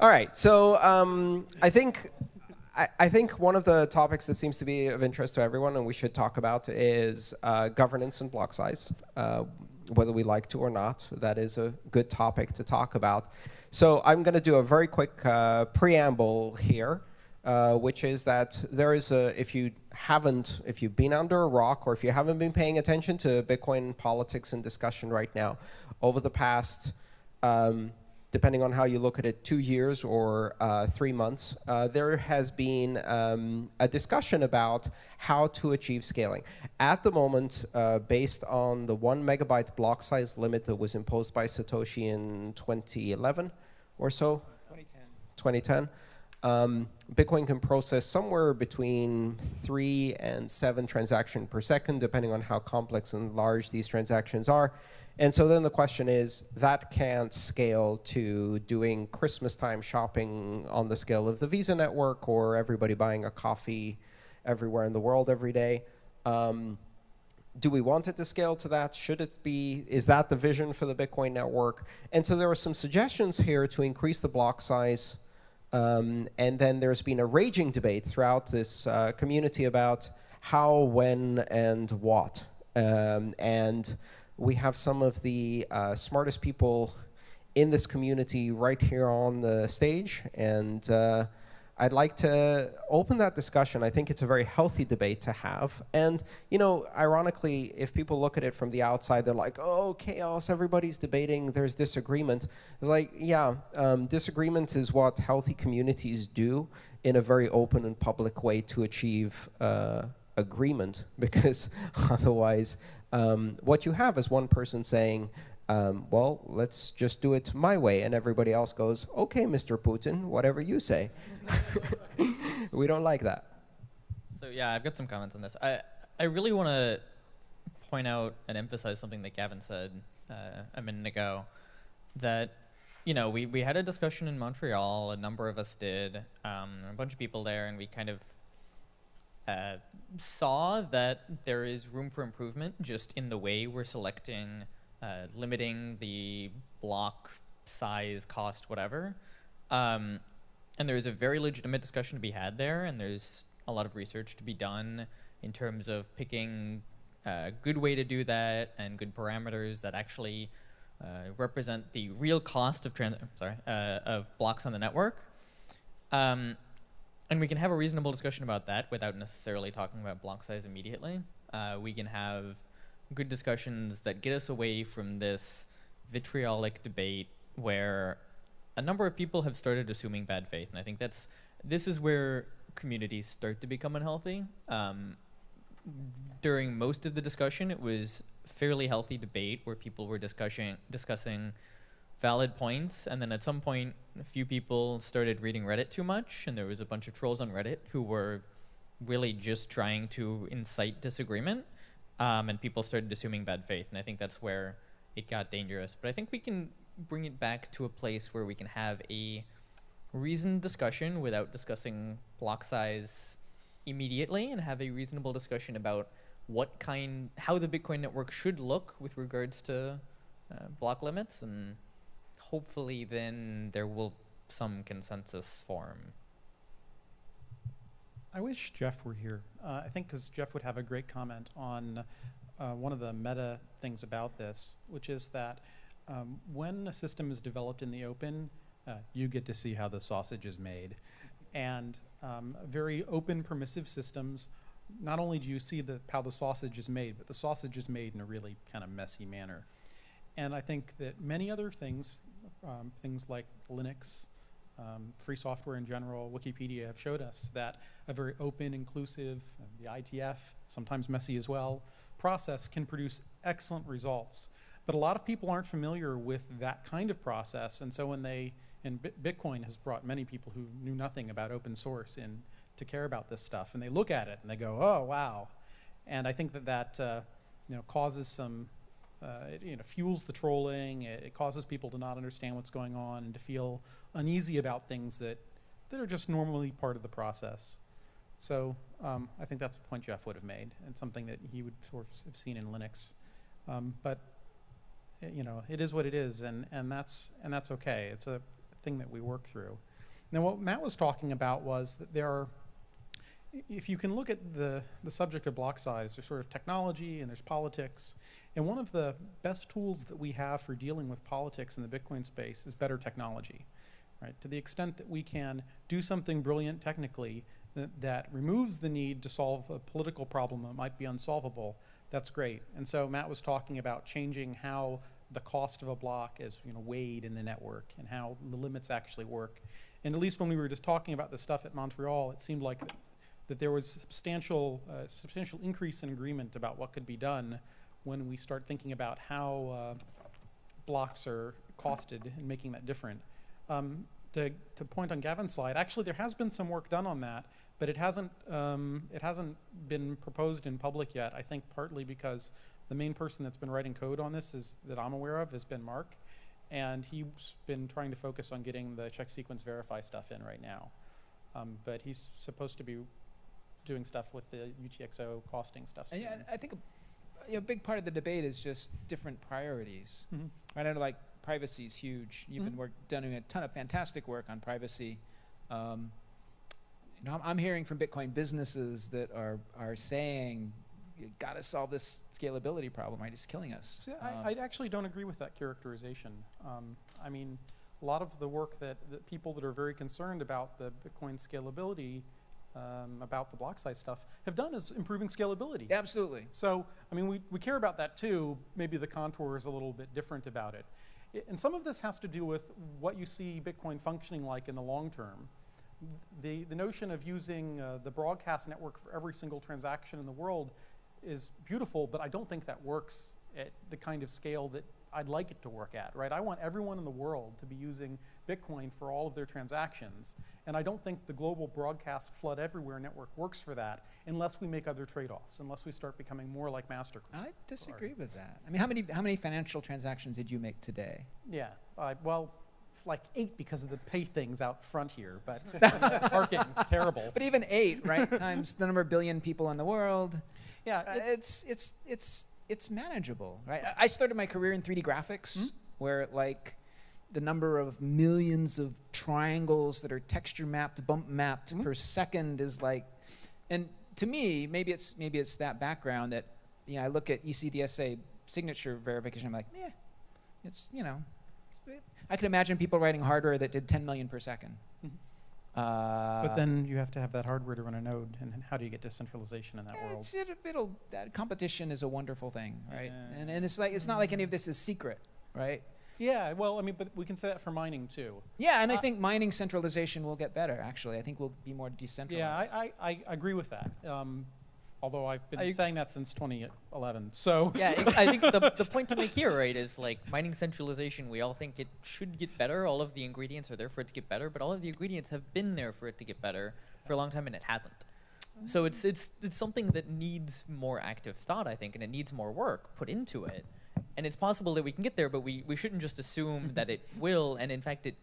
All right, so I think one of the topics that seems to be of interest to everyone and we should talk about is governance and block size. Whether we like to or not, that is a good topic to talk about. So I'm going to do a very quick preamble here, which is that there is a, if you've been under a rock or if you haven't been paying attention to Bitcoin politics and discussion right now, over the past, depending on how you look at it, 2 years or 3 months, there has been a discussion about how to achieve scaling. At the moment, based on the 1 megabyte block size limit that was imposed by Satoshi in 2011 or so? 2010. Bitcoin can process somewhere between 3 and 7 transactions per second, depending on how complex and large these transactions are. And so then the question is, that can't scale to doing Christmas time shopping on the scale of the Visa network or everybody buying a coffee everywhere in the world every day. Do we want it to scale to that? Should it be? Is that the vision for the Bitcoin network? And so there are some suggestions here to increase the block size. And then there's been a raging debate throughout this community about how, when, and what. And we have some of the smartest people in this community right here on the stage. And I'd like to open that discussion. I think it's a very healthy debate to have. And, you know, ironically, if people look at it from the outside, they're like, oh, chaos, everybody's debating, there's disagreement. It's like, yeah, disagreement is what healthy communities do in a very open and public way to achieve agreement, because otherwise, what you have is one person saying, well, let's just do it my way. And everybody else goes, OK, Mr. Putin, whatever you say. We don't like that. So yeah, I've got some comments on this. I really want to point out and emphasize something that Gavin said a minute ago, that you know, we had a discussion in Montreal, a number of us did, a bunch of people there, and we kind of saw that there is room for improvement just in the way we're selecting, limiting the block size, cost, whatever. And there's a very legitimate discussion to be had there, and there's a lot of research to be done in terms of picking a good way to do that and good parameters that actually represent the real cost of of blocks on the network. And we can have a reasonable discussion about that without necessarily talking about block size immediately. We can have good discussions that get us away from this vitriolic debate where a number of people have started assuming bad faith. And I think this is where communities start to become unhealthy. During most of the discussion, it was fairly healthy debate where people were discussing valid points, and then at some point a few people started reading Reddit too much, and there was a bunch of trolls on Reddit who were really just trying to incite disagreement, and people started assuming bad faith, and I think that's where it got dangerous. But I think we can bring it back to a place where we can have a reasoned discussion without discussing block size immediately, and have a reasonable discussion about how the Bitcoin network should look with regards to block limits, and hopefully then there will some consensus form. I wish Jeff were here. I think because Jeff would have a great comment on one of the meta things about this, which is that when a system is developed in the open, you get to see how the sausage is made. And very open, permissive systems, not only do you see how the sausage is made, but the sausage is made in a really kind of messy manner. And I think that many other things, things like Linux, free software in general, Wikipedia, have showed us that a very open, inclusive, the ITF, sometimes messy as well, process can produce excellent results. But a lot of people aren't familiar with that kind of process, and so when Bitcoin has brought many people who knew nothing about open source in to care about this stuff, and they look at it and they go, oh, wow. And I think that causes some, it fuels the trolling, it causes people to not understand what's going on and to feel uneasy about things that are just normally part of the process. So I think that's a point Jeff would have made, and something that he would sort of have seen in Linux. But it is what it is, and that's okay. It's a thing that we work through. Now, what Matt was talking about was that there are, if you can look at the subject of block size, there's sort of technology and there's politics. And one of the best tools that we have for dealing with politics in the Bitcoin space is better technology, right? To the extent that we can do something brilliant technically that removes the need to solve a political problem that might be unsolvable, that's great. And so Matt was talking about changing how the cost of a block is weighed in the network and how the limits actually work. And at least when we were just talking about this stuff at Montreal, it seemed like that there was substantial increase in agreement about what could be done when we start thinking about how blocks are costed and making that different. To point on Gavin's slide, actually there has been some work done on that, but it hasn't been proposed in public yet. I think partly because the main person that's been writing code on this that I'm aware of has been Mark, and he's been trying to focus on getting the check sequence verify stuff in right now. But he's supposed to be doing stuff with the UTXO costing stuff. Yeah, I think a big part of the debate is just different priorities. Mm-hmm. Right? I know, like, privacy is huge. You've been doing a ton of fantastic work on privacy. I'm hearing from Bitcoin businesses that are saying, you got to solve this scalability problem, right? It's killing us. See, I actually don't agree with that characterization. I mean, a lot of the work that people that are very concerned about the Bitcoin scalability, about the block size stuff, have done is improving scalability. Absolutely. So, I mean, we care about that too. Maybe the contour is a little bit different about it. And some of this has to do with what you see Bitcoin functioning like in the long term. The notion of using the broadcast network for every single transaction in the world is beautiful, but I don't think that works at the kind of scale that I'd like it to work at, right? I want everyone in the world to be using Bitcoin for all of their transactions, and I don't think the global broadcast flood everywhere network works for that unless we make other trade-offs, unless we start becoming more like MasterCard. I disagree with that. I mean, how many financial transactions did you make today? Yeah, well, like 8 because of the pay things out front here, but parking, terrible. But even 8, right, times the number of billion people in the world. Yeah, it's manageable, right? I started my career in 3D graphics, where like the number of millions of triangles that are texture mapped, bump mapped per second is like, and to me, maybe it's that background that I look at ECDSA signature verification. I'm like, it's I can imagine people writing hardware that did 10 million per second. But then you have to have that hardware to run a node, and how do you get decentralization in that world? That competition is a wonderful thing, right? And it's like it's not like any of this is secret, right? Yeah, well, I mean, but we can say that for mining too. Yeah, and I think mining centralization will get better. Actually, I think we'll be more decentralized. Yeah, I agree with that. Although I've been saying that since 2011. So yeah, I think the point to make here, right, is like mining centralization. We all think it should get better. All of the ingredients are there for it to get better, but all of the ingredients have been there for it to get better for a long time, and it hasn't. So it's something that needs more active thought, I think, and it needs more work put into it. And it's possible that we can get there, but we shouldn't just assume that it will. And in fact, it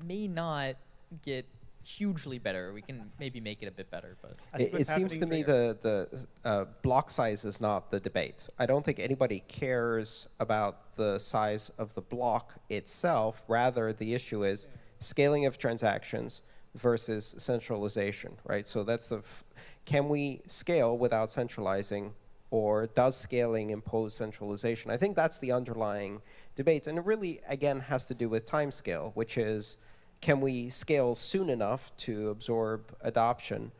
may not get hugely better. We can maybe make it a bit better, but it seems to me the block size is not the debate. I don't think anybody cares about the size of the block itself. Rather, the issue is scaling of transactions versus centralization, right? So that's can we scale without centralizing, or does scaling impose centralization? I think that's the underlying debate, and it really again has to do with time scale, which is, can we scale soon enough to absorb adoption,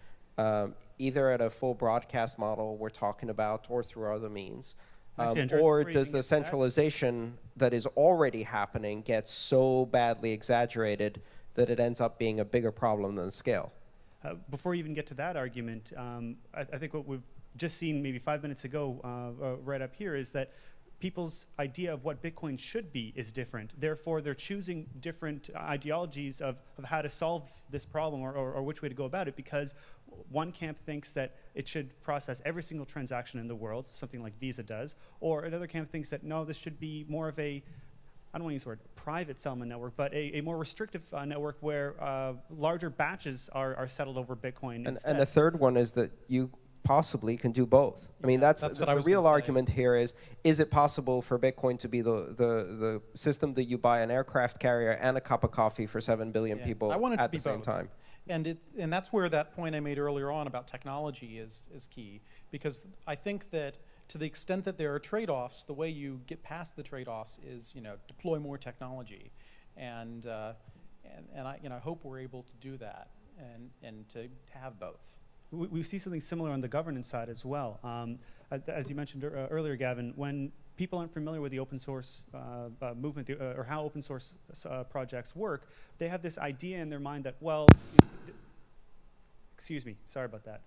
either at a full broadcast model we're talking about or through other means? Or does the centralization that is already happening get so badly exaggerated that it ends up being a bigger problem than scale? Before you even get to that argument, I think what we've just seen maybe 5 minutes ago right up here is that people's idea of what Bitcoin should be is different. Therefore, they're choosing different ideologies of how to solve this problem or which way to go about it, because one camp thinks that it should process every single transaction in the world, something like Visa does, or another camp thinks that, no, this should be more of a, I don't want to use the word private settlement network, but a more restrictive network where larger batches are settled over Bitcoin instead. And the third one is that you possibly can do both. I mean, that's what the I was real gonna say. argument here is it possible for Bitcoin to be the system that you buy an aircraft carrier and a cup of coffee for 7 billion people I want it to at be the same both. time? And that's where that point I made earlier on about technology is key, because I think that to the extent that there are trade-offs, the way you get past the trade-offs is, deploy more technology, and I hope we're able to do that and to have both. We see something similar on the governance side as well. As you mentioned earlier, Gavin, when people aren't familiar with the open source movement or how open source projects work, they have this idea in their mind that, well, excuse me, sorry about that.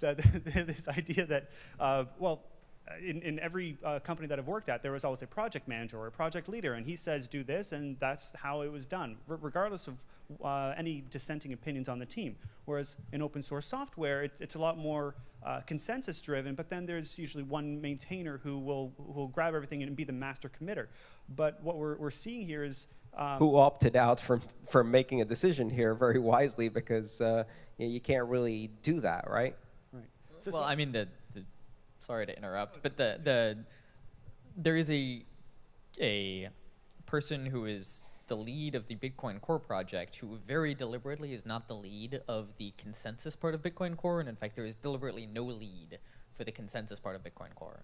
This idea that, in every company that I've worked at, there was always a project manager or a project leader, and he says do this, and that's how it was done, regardless of any dissenting opinions on the team. Whereas in open source software, it's a lot more consensus driven, but then there's usually one maintainer who will grab everything and be the master committer. But what we're seeing here is who opted out from making a decision here very wisely, because you can't really do that, right? Right. Well, I mean, sorry to interrupt, but there is a person who is the lead of the Bitcoin Core project who very deliberately is not the lead of the consensus part of Bitcoin Core, and in fact there is deliberately no lead for the consensus part of Bitcoin Core,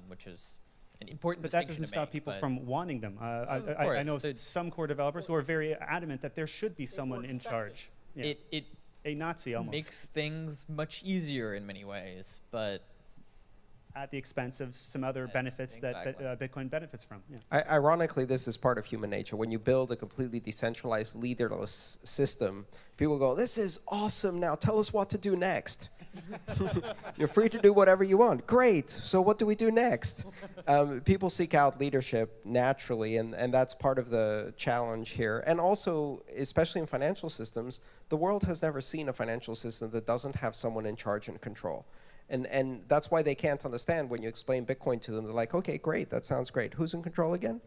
which is an important distinction. But that doesn't stop people from wanting them. Of course, I know some core developers who are very adamant that there should be someone in charge. Yeah. It a Nazi almost. makes things much easier in many ways, but at the expense of some other benefits exactly. that Bitcoin benefits from. Yeah. Ironically, this is part of human nature. When you build a completely decentralized, leaderless system, people go, "This is awesome, now tell us what to do next." You're free to do whatever you want. Great, so what do we do next? People seek out leadership naturally, and that's part of the challenge here. And also, especially in financial systems, the world has never seen a financial system that doesn't have someone in charge and control. And that's why they can't understand when you explain Bitcoin to them. They're like, okay, great, that sounds great. Who's in control again?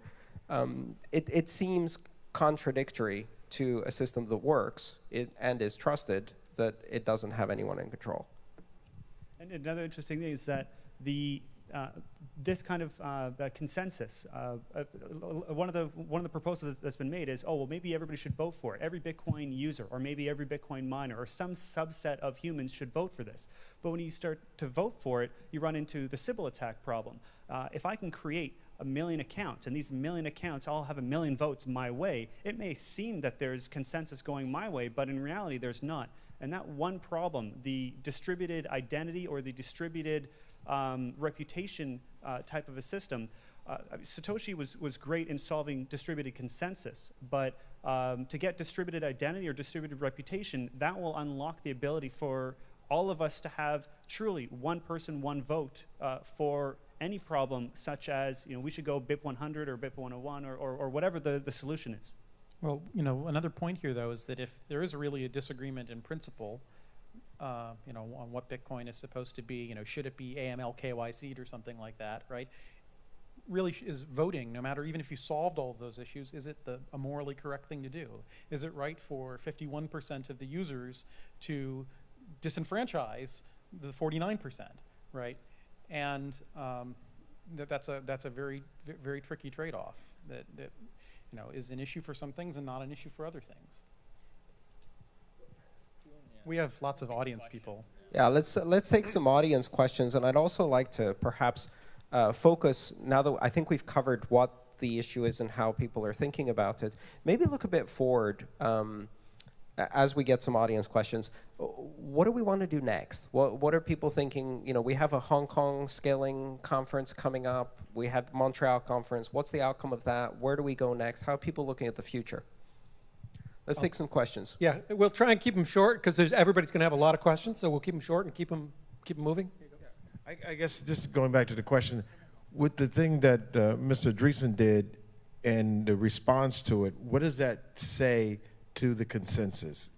It seems contradictory to a system that works and is trusted that it doesn't have anyone in control. And another interesting thing is that this kind of consensus, one of the proposals that's been made is, oh, well, maybe everybody should vote for it. Every Bitcoin user, or maybe every Bitcoin miner, or some subset of humans should vote for this. But when you start to vote for it, you run into the Sybil attack problem. If I can create 1 million accounts, and these 1 million accounts all have 1 million votes my way, it may seem that there's consensus going my way, but in reality, there's not. And that one problem, the distributed identity or the distributed reputation type of a system, Satoshi was great in solving distributed consensus, but to get distributed identity or distributed reputation, that will unlock the ability for all of us to have truly one person, one vote for any problem, such as we should go BIP 100 or BIP 101 or whatever the solution is. Well, another point here, though, is that if there is really a disagreement in principle, on what Bitcoin is supposed to be, should it be AML KYC'd or something like that, right? Really is voting, no matter, even if you solved all of those issues, is it a morally correct thing to do? Is it right for 51% of the users to disenfranchise the 49%, right? And that's a very, very tricky trade-off that is an issue for some things and not an issue for other things. We have lots of audience people. Yeah, let's take some audience questions, and I'd also like to perhaps focus, now that I think we've covered what the issue is and how people are thinking about it, maybe look a bit forward as we get some audience questions. What do we want to do next? What are people thinking? We have a Hong Kong scaling conference coming up. We had Montreal conference. What's the outcome of that? Where do we go next? How are people looking at the future? Let's take some questions. Yeah, we'll try and keep them short because everybody's going to have a lot of questions, so we'll keep them short and keep them moving. I guess just going back to the question, with the thing that Mr. Andresen did and the response to it, what does that say to the consensus?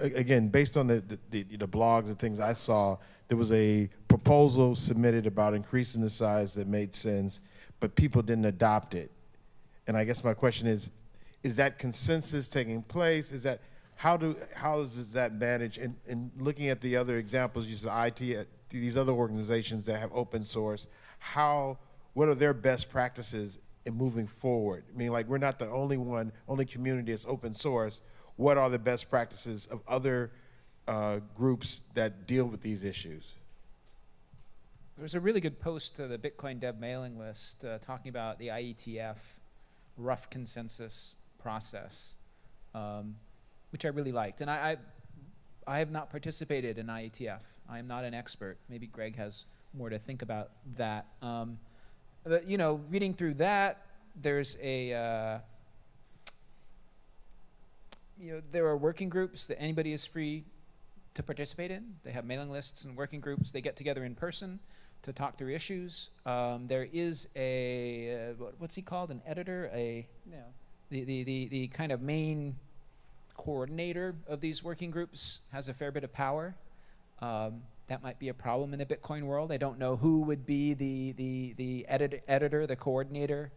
Again, based on the blogs and things I saw, there was a proposal submitted about increasing the size that made sense, but people didn't adopt it. And I guess my question is that consensus taking place? how does that manage? And looking at the other examples, you said IT, these other organizations that have open source, what are their best practices in moving forward? I mean, like, we're not the only community that's open source. What are the best practices of other groups that deal with these issues? There was a really good post to the Bitcoin Dev mailing list talking about the IETF rough consensus process, which I really liked. And I have not participated in IETF. I am not an expert. Maybe Greg has more to think about that. But, you know, reading through that, there's there are working groups that anybody is free to participate in. They have mailing lists and working groups. They get together in person to talk through issues. There is what's he called? An editor? The kind of main coordinator of these working groups has a fair bit of power. That might be a problem in the Bitcoin world. I don't know who would be the editor, the coordinator,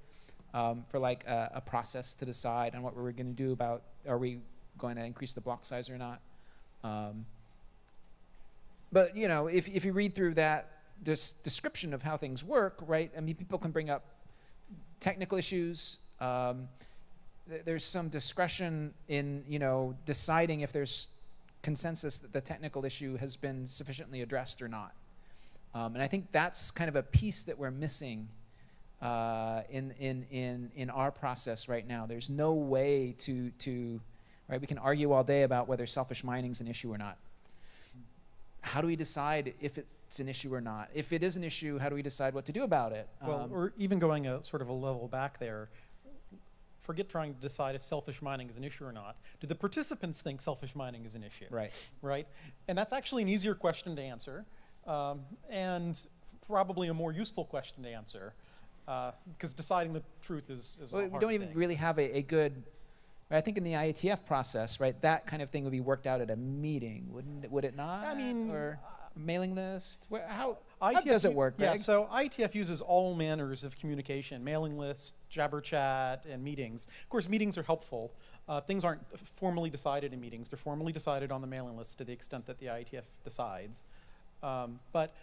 for like a process to decide on what we're going to do about, are we going to increase the block size or not? But, you know, if you read through that description of how things work, right? I mean, people can bring up technical issues. There's some discretion in, you know, deciding if there's consensus that the technical issue has been sufficiently addressed or not. And I think that's kind of a piece that we're missing in our process right now. There's no way to right? We can argue all day about whether selfish mining is an issue or not. How do we decide if it's an issue or not? If it is an issue, how do we decide what to do about it? Well, or even going sort of a level back there, forget trying to decide if selfish mining is an issue or not. Do the participants think selfish mining is an issue? Right. Right? And that's actually an easier question to answer, and probably a more useful question to answer, because deciding the truth is a hard we don't even thing. really have a good, I think in the IETF process, right, that kind of thing would be worked out at a meeting, would it not? I mean, or mailing list? How IETF does it work, Yeah, Greg? so IETF uses all manners of communication, mailing lists, Jabber chat, and meetings. Of course, meetings are helpful. Things aren't formally decided in meetings. They're formally decided on the mailing list to the extent that the IETF decides. But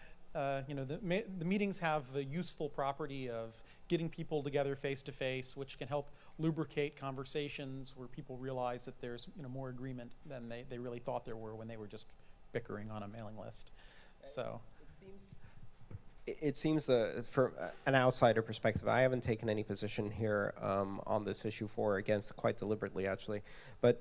you know, the meetings have the useful property of getting people together face to face, which can help lubricate conversations where people realize that there's, you know, more agreement than they really thought there were when they were just bickering on a mailing list. So it seems that from an outsider perspective, I haven't taken any position here on this issue for or against, quite deliberately actually, but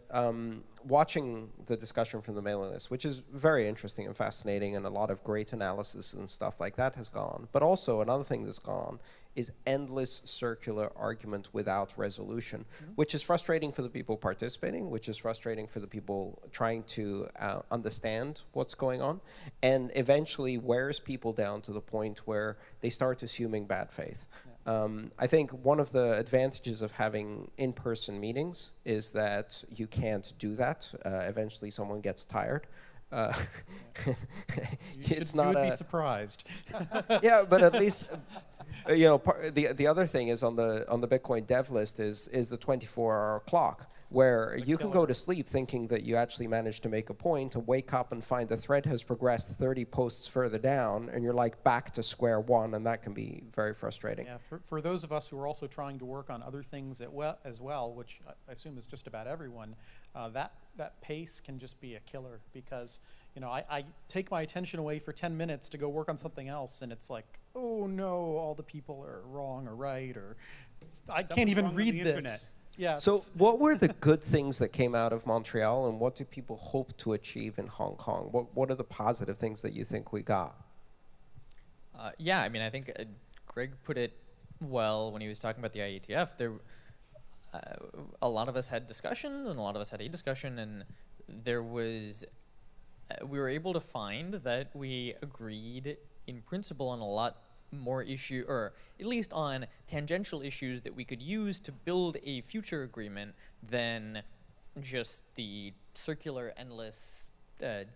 watching the discussion from the mailing list, which is very interesting and fascinating, and a lot of great analysis and stuff like that has gone. But also another thing that's gone is endless circular argument without resolution, which is frustrating for the people participating, which is frustrating for the people trying to understand what's going on, and eventually wears people down to the point where they start assuming bad faith. I think one of the advantages of having in-person meetings is that you can't do that. Eventually someone gets tired. It's not you would be surprised. Yeah, but at least you know, the other thing is on the Bitcoin dev list is the 24-hour clock, where you can go to sleep thinking that you actually managed to make a point, and wake up and find the thread has progressed 30 posts further down, and you're like back to square one, and that can be very frustrating. Yeah, for those of us who are also trying to work on other things as well, which I assume is just about everyone, that pace can just be a killer, because, you know, I take my attention away for 10 minutes to go work on something else, and it's like, oh no, all the people are wrong or right, or I can't even read this. Internet. Yeah. So what were the good things that came out of Montreal, and what do people hope to achieve in Hong Kong? What are the positive things that you think we got? Yeah, I mean, I think Greg put it well when he was talking about the IETF. There, a lot of us had discussions, and a lot of us had a discussion, and there was, we were able to find that we agreed in principle on a lot more issue, or at least on tangential issues that we could use to build a future agreement than just the circular, endless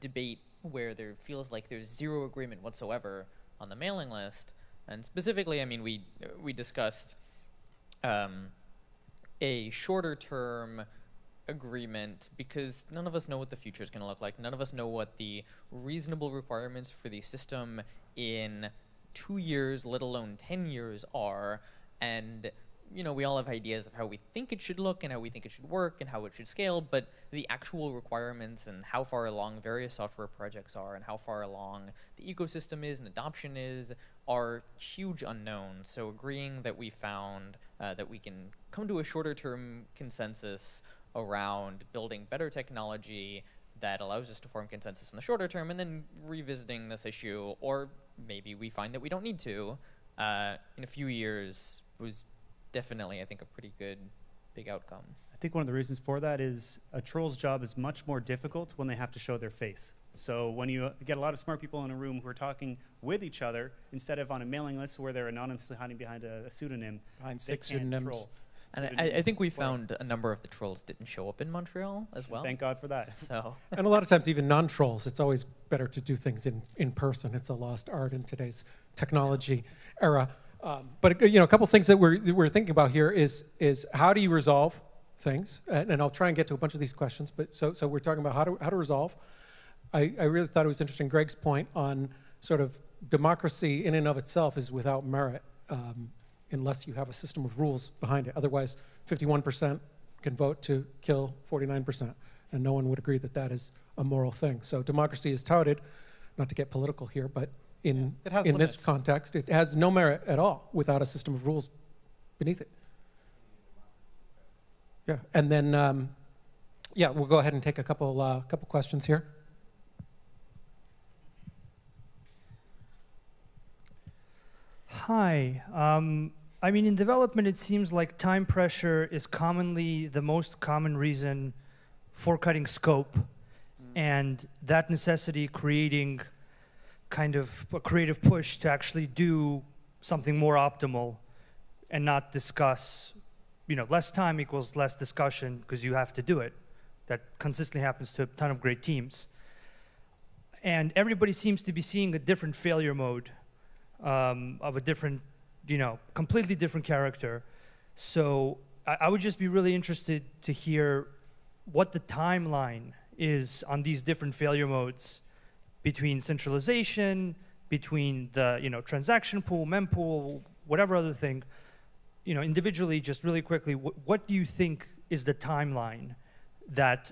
debate where there feels like there's zero agreement whatsoever on the mailing list. And specifically, I mean, we discussed a shorter term agreement because none of us know what the future is going to look like. None of us know what the reasonable requirements for the system in 2 years, let alone 10 years are. And, you know, we all have ideas of how we think it should look and how we think it should work and how it should scale, but the actual requirements and how far along various software projects are and how far along the ecosystem is and adoption is are huge unknowns. So agreeing that we found that we can come to a shorter term consensus around building better technology that allows us to form consensus in the shorter term and then revisiting this issue, or maybe we find that we don't need to in a few years was definitely, I think, a pretty good big outcome. I think one of the reasons for that is a troll's job is much more difficult when they have to show their face. So when you get a lot of smart people in a room who are talking with each other instead of on a mailing list where they're anonymously hiding behind a pseudonym, Behind they 6 can't pseudonyms. troll. And I think we found a number of the trolls didn't show up in Montreal as well. Thank God for that. So And a lot of times, even non-trolls, it's always better to do things in person. It's a lost art in today's technology era. But you know, a couple things that we're thinking about here is how do you resolve things? And I'll try and get to a bunch of these questions. But so we're talking about how to resolve. I really thought it was interesting, Greg's point on sort of democracy in and of itself is without merit unless you have a system of rules behind it. Otherwise, 51% can vote to kill 49%, and no one would agree that that is a moral thing. So democracy is touted, not to get political here, but in this context, it has no merit at all without a system of rules beneath it. Yeah, and then yeah, we'll go ahead and take a couple questions here. Hi. I mean, in development, it seems like time pressure is commonly the most common reason for cutting scope, and that necessity creating kind of a creative push to actually do something more optimal and not discuss, you know, less time equals less discussion because you have to do it. That consistently happens to a ton of great teams. And everybody seems to be seeing a different failure mode of a different, you know, completely different character. So I would just be really interested to hear what the timeline is on these different failure modes between centralization, between the, you know, transaction pool, mempool, whatever other thing. You know, individually, just really quickly, what do you think is the timeline that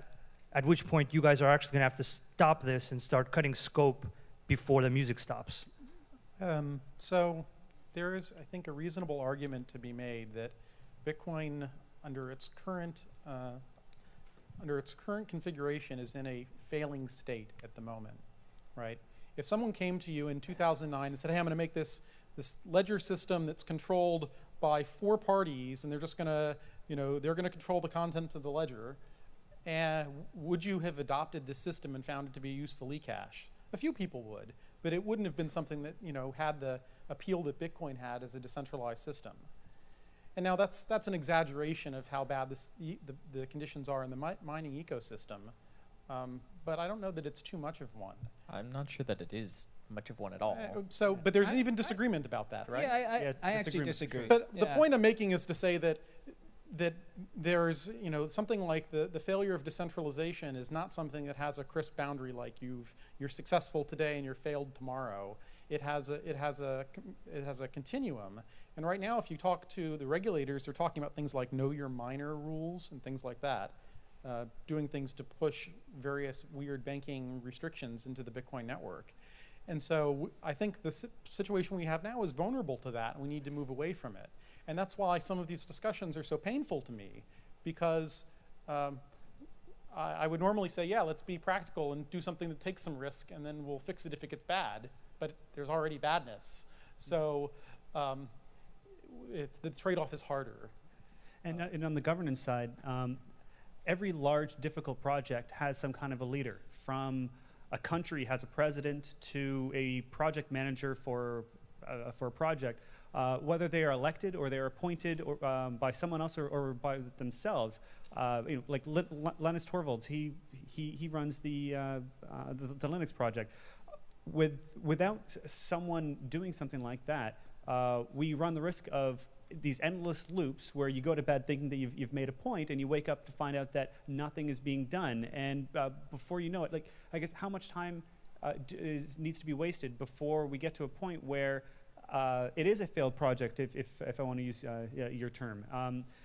at which point you guys are actually going to have to stop this and start cutting scope before the music stops? So there is, I think, a reasonable argument to be made that Bitcoin, under its current configuration, is in a failing state at the moment, right? If someone came to you in 2009 and said, "Hey, I'm going to make this ledger system that's controlled by 4 parties, and they're just going to, you know, they're going to control the content of the ledger," and would you have adopted this system and found it to be useful eCash? A few people would, but it wouldn't have been something that, you know, had the appeal that Bitcoin had as a decentralized system. And now that's an exaggeration of how bad the conditions are in the mining ecosystem. But I don't know that it's too much of one. I'm not sure that it is much of one at all. But there's even disagreement about that, right? Yeah, I actually disagree. But the point I'm making is to say that there's, you know, something like the failure of decentralization is not something that has a crisp boundary, like you're successful today and you're failed tomorrow. It has a continuum. And right now, if you talk to the regulators, they're talking about things like know your miner rules and things like that, doing things to push various weird banking restrictions into the Bitcoin network. And so I think the situation we have now is vulnerable to that, and we need to move away from it. And that's why some of these discussions are so painful to me, because I would normally say, yeah, let's be practical and do something that takes some risk, and then we'll fix it if it gets bad. But there's already badness. So the trade-off is harder. And on the governance side, every large, difficult project has some kind of a leader. From a country has a president to a project manager for a project. Whether they are elected or they are appointed or, by someone else or by themselves, you know, like Linus Torvalds, he runs the Linux project. Without someone doing something like that, we run the risk of these endless loops where you go to bed thinking that you've made a point, and you wake up to find out that nothing is being done. And before you know it, like, I guess how much time needs to be wasted before we get to a point where it is a failed project, if I want to use your term.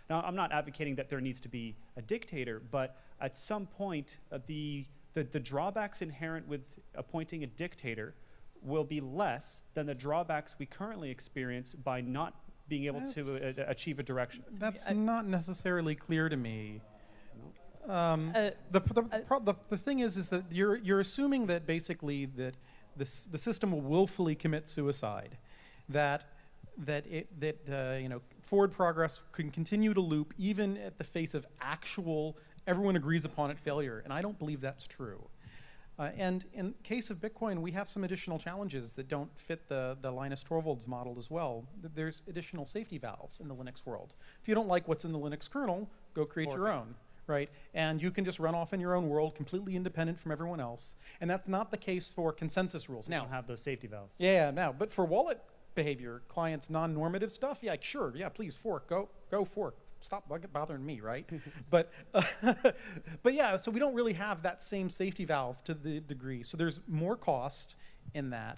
Now, I'm not advocating that there needs to be a dictator, but at some point, the drawbacks inherent with appointing a dictator will be less than the drawbacks we currently experience by not being able to achieve a direction. That's not necessarily clear to me. The thing is that you're assuming that basically that the system will willfully commit suicide, that forward progress can continue to loop even at the face of actual, everyone agrees upon it, failure, and I don't believe that's true. And in case of Bitcoin, we have some additional challenges that don't fit the Linus Torvalds model as well. There's additional safety valves in the Linux world. If you don't like what's in the Linux kernel, go create your own, right? And you can just run off in your own world, completely independent from everyone else. And that's not the case for consensus rules. Now, have those safety valves. Yeah, now, but for wallet behavior, clients, non-normative stuff, yeah, sure, yeah, please fork, go fork. Stop bothering me, right? but yeah, so we don't really have that same safety valve to the degree. So there's more cost in that,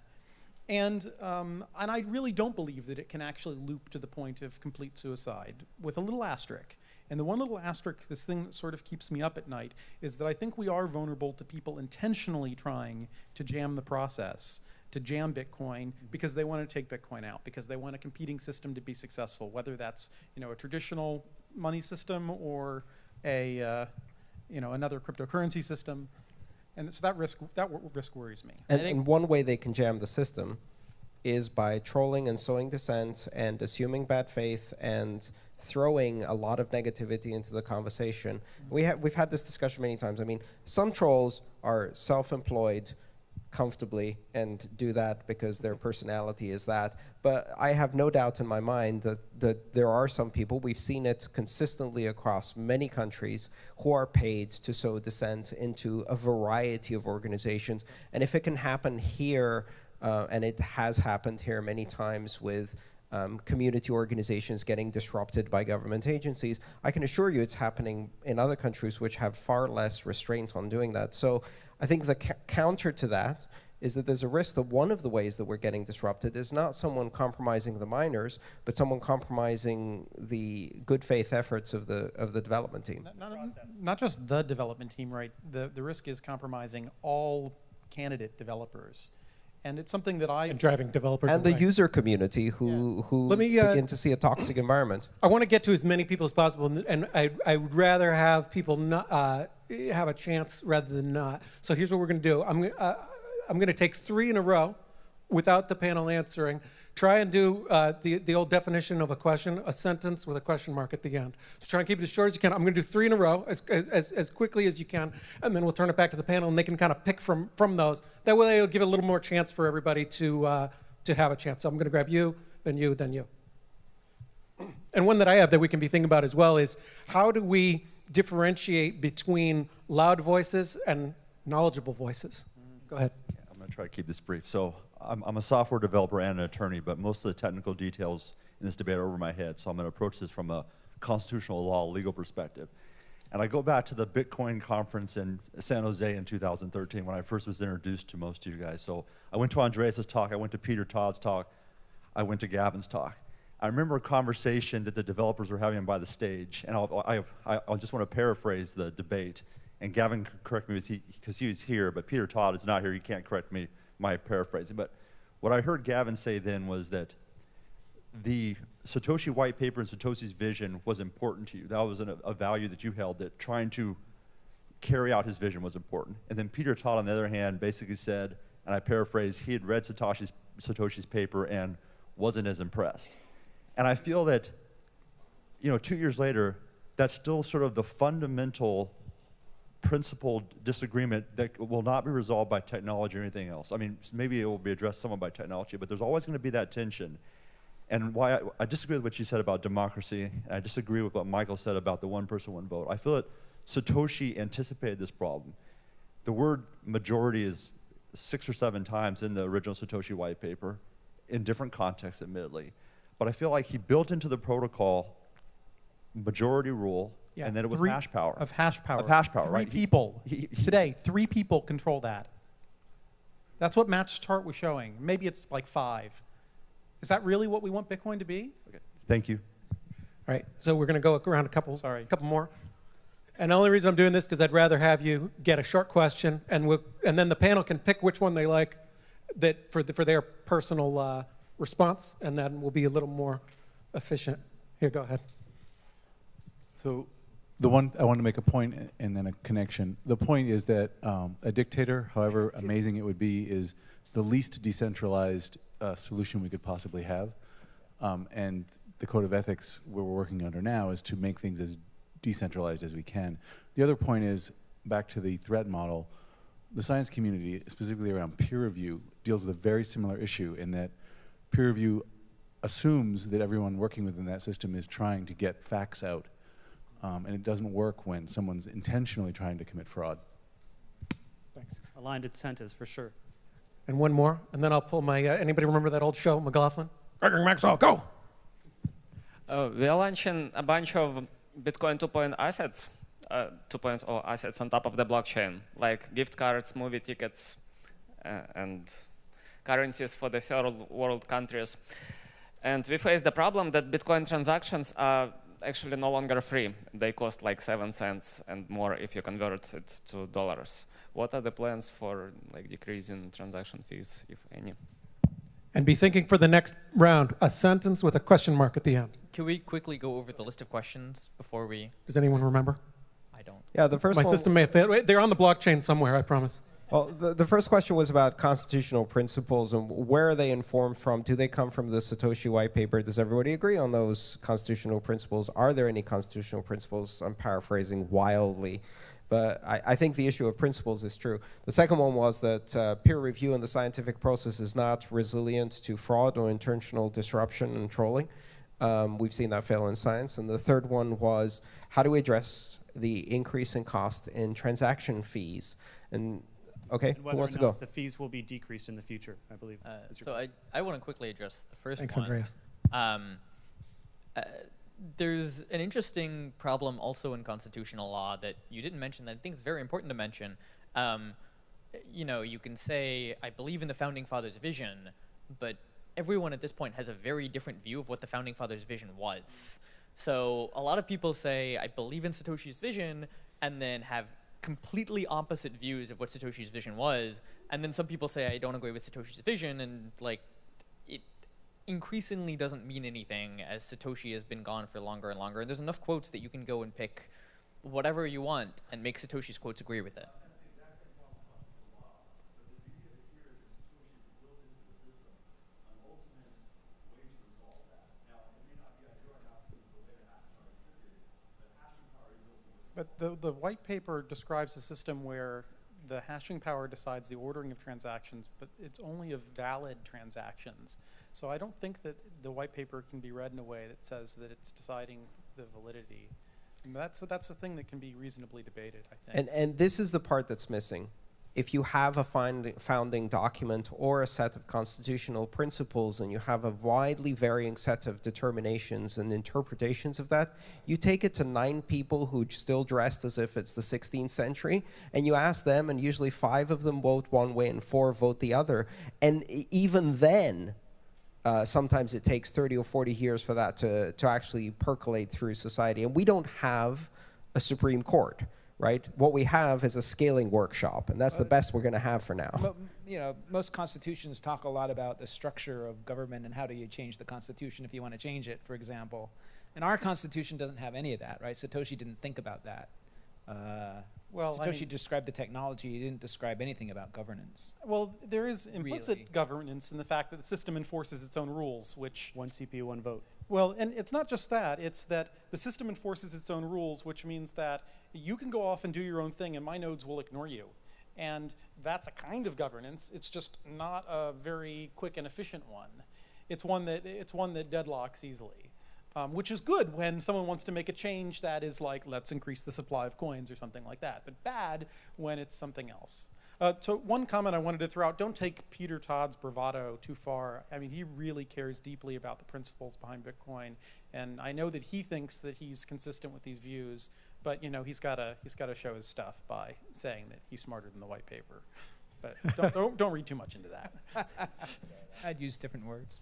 and I really don't believe that it can actually loop to the point of complete suicide, with a little asterisk. And the one little asterisk, this thing that sort of keeps me up at night, is that I think we are vulnerable to people intentionally trying to jam the process, to jam Bitcoin, because they want to take Bitcoin out, because they want a competing system to be successful, whether that's a traditional money system or a another cryptocurrency system, and so that risk worries me. And one way they can jam the system is by trolling and sowing dissent and assuming bad faith and throwing a lot of negativity into the conversation. We've had this discussion many times. I mean, some trolls are self-employed comfortably and do that because their personality is that. But I have no doubt in my mind that there are some people, we've seen it consistently across many countries, who are paid to sow dissent into a variety of organizations. And if it can happen here, and it has happened here many times with community organizations getting disrupted by government agencies, I can assure you it's happening in other countries which have far less restraint on doing that. So I think the counter to that is that there's a risk that one of the ways that we're getting disrupted is not someone compromising the miners, but someone compromising the good faith efforts of the development team. Not just the development team, right? The risk is compromising all candidate developers. And it's something that and driving developers and away. the user community who begin to see a toxic environment. I want to get to as many people as possible, and I would rather have people not have a chance rather than not. So here's what we're going to do. I'm going to take 3 in a row without the panel answering. Try and do the old definition of a question, a sentence with a question mark at the end. So try and keep it as short as you can. I'm going to do 3 in a row as quickly as you can, and then we'll turn it back to the panel, and they can kind of pick from those. That way it'll give a little more chance for everybody to have a chance. So I'm going to grab you, then you, then you. And one that I have that we can be thinking about as well is, how do we differentiate between loud voices and knowledgeable voices? Go ahead. I'm going to try to keep this brief. So I'm a software developer and an attorney, but most of the technical details in this debate are over my head, so I'm going to approach this from a constitutional law, legal perspective. And I go back to the Bitcoin conference in San Jose in 2013 when I first was introduced to most of you guys. So I went to Andreas' talk, I went to Peter Todd's talk, I went to Gavin's talk. I remember a conversation that the developers were having by the stage, and I just want to paraphrase the debate. And Gavin can correct me because he was here, but Peter Todd is not here. He can't correct me, my paraphrasing. But what I heard Gavin say then was that the Satoshi white paper and Satoshi's vision was important to you. That was a value that you held, that trying to carry out his vision was important. And then Peter Todd, on the other hand, basically said, and I paraphrase, he had read Satoshi's paper and wasn't as impressed. And I feel that, 2 years later, that's still sort of the fundamental principled disagreement that will not be resolved by technology or anything else. I mean, maybe it will be addressed somewhat by technology, but there's always going to be that tension. And why I disagree with what you said about democracy, and I disagree with what Michael said about the one person, one vote. I feel that Satoshi anticipated this problem. The word majority is 6 or 7 times in the original Satoshi white paper, in different contexts, admittedly. But I feel like he built into the protocol majority rule, Yeah, and then it was three- hash power. Of hash power. Of hash power, Three right? people. He- Today, 3 people control that. That's what Matt's chart was showing. Maybe it's like 5. Is that really what we want Bitcoin to be? Okay. Thank you. All right, so we're going to go around a couple more. And the only reason I'm doing this because I'd rather have you get a short question, and then the panel can pick which one they like for their personal response, and then we'll be a little more efficient. Here, go ahead. So the one I want to make a point and then a connection. The point is that a dictator, however amazing it would be, is the least decentralized solution we could possibly have. And the code of ethics we're working under now is to make things as decentralized as we can. The other point is, back to the threat model, the science community, specifically around peer review, deals with a very similar issue in that peer review assumes that everyone working within that system is trying to get facts out. And it doesn't work when someone's intentionally trying to commit fraud. Thanks. Aligned incentives, for sure. And one more, and then I'll pull my, anybody remember that old show, McLaughlin? Gregory Maxwell, go! We are launching a bunch of Bitcoin 2.0 assets, 2.0 assets on top of the blockchain, like gift cards, movie tickets, and currencies for the third world countries. And we face the problem that Bitcoin transactions are actually no longer free. They cost like 7 cents and more if you convert it to dollars. What are the plans for like decreasing transaction fees, if any? And be thinking for the next round, a sentence with a question mark at the end. Can we quickly go over the list of questions before we? Does anyone remember? I don't. Yeah, the first My one. system may have failed. They're on the blockchain somewhere, I promise. Well, the first question was about constitutional principles and where are they informed from? Do they come from the Satoshi white paper? Does everybody agree on those constitutional principles? Are there any constitutional principles? I'm paraphrasing wildly. But I think the issue of principles is true. The second one was that peer review in the scientific process is not resilient to fraud or intentional disruption and trolling. We've seen that fail in science. And the third one was, how do we address the increase in cost in transaction fees? And okay, who wants to go? The fees will be decreased in the future, I believe. So I want to quickly address the first Thanks, one. Andreas. There's an interesting problem also in constitutional law that you didn't mention that I think is very important to mention. You know, you can say, I believe in the Founding Fathers' vision, but everyone at this point has a very different view of what the Founding Fathers' vision was. So a lot of people say, I believe in Satoshi's vision, and then have completely opposite views of what Satoshi's vision was. And then some people say, I don't agree with Satoshi's vision, and like, it increasingly doesn't mean anything as Satoshi has been gone for longer and longer. And there's enough quotes that you can go and pick whatever you want and make Satoshi's quotes agree with it. But the white paper describes a system where the hashing power decides the ordering of transactions, but it's only of valid transactions. So I don't think that the white paper can be read in a way that says that it's deciding the validity. And that's a thing that can be reasonably debated, I think. And this is the part that's missing. If you have a founding document or a set of constitutional principles and you have a widely varying set of determinations and interpretations of that, you take it to 9 people who still dressed as if it's the 16th century, and you ask them, and usually 5 of them vote one way and 4 vote the other. And even then, sometimes it takes 30 or 40 years for that to actually percolate through society. And we don't have a Supreme Court. Right? What we have is a scaling workshop, and that's the best we're going to have for now. You know, most constitutions talk a lot about the structure of government and how do you change the constitution if you want to change it, for example. And our constitution doesn't have any of that, right? Satoshi didn't think about that. Well, Satoshi described the technology. He didn't describe anything about governance. Well, there is implicit Really. governance in the fact that the system enforces its own rules, which... One CPU, one vote. Well, and it's not just that. It's that the system enforces its own rules, which means that you can go off and do your own thing, and my nodes will ignore you. And that's a kind of governance. It's just not a very quick and efficient one. It's one that deadlocks easily, which is good when someone wants to make a change that is like, let's increase the supply of coins or something like that, but bad when it's something else. So one comment I wanted to throw out, don't take Peter Todd's bravado too far. I mean, he really cares deeply about the principles behind Bitcoin. And I know that he thinks that he's consistent with these views, but you know, he's got to show his stuff by saying that he's smarter than the white paper. But don't read too much into that. I'd use different words.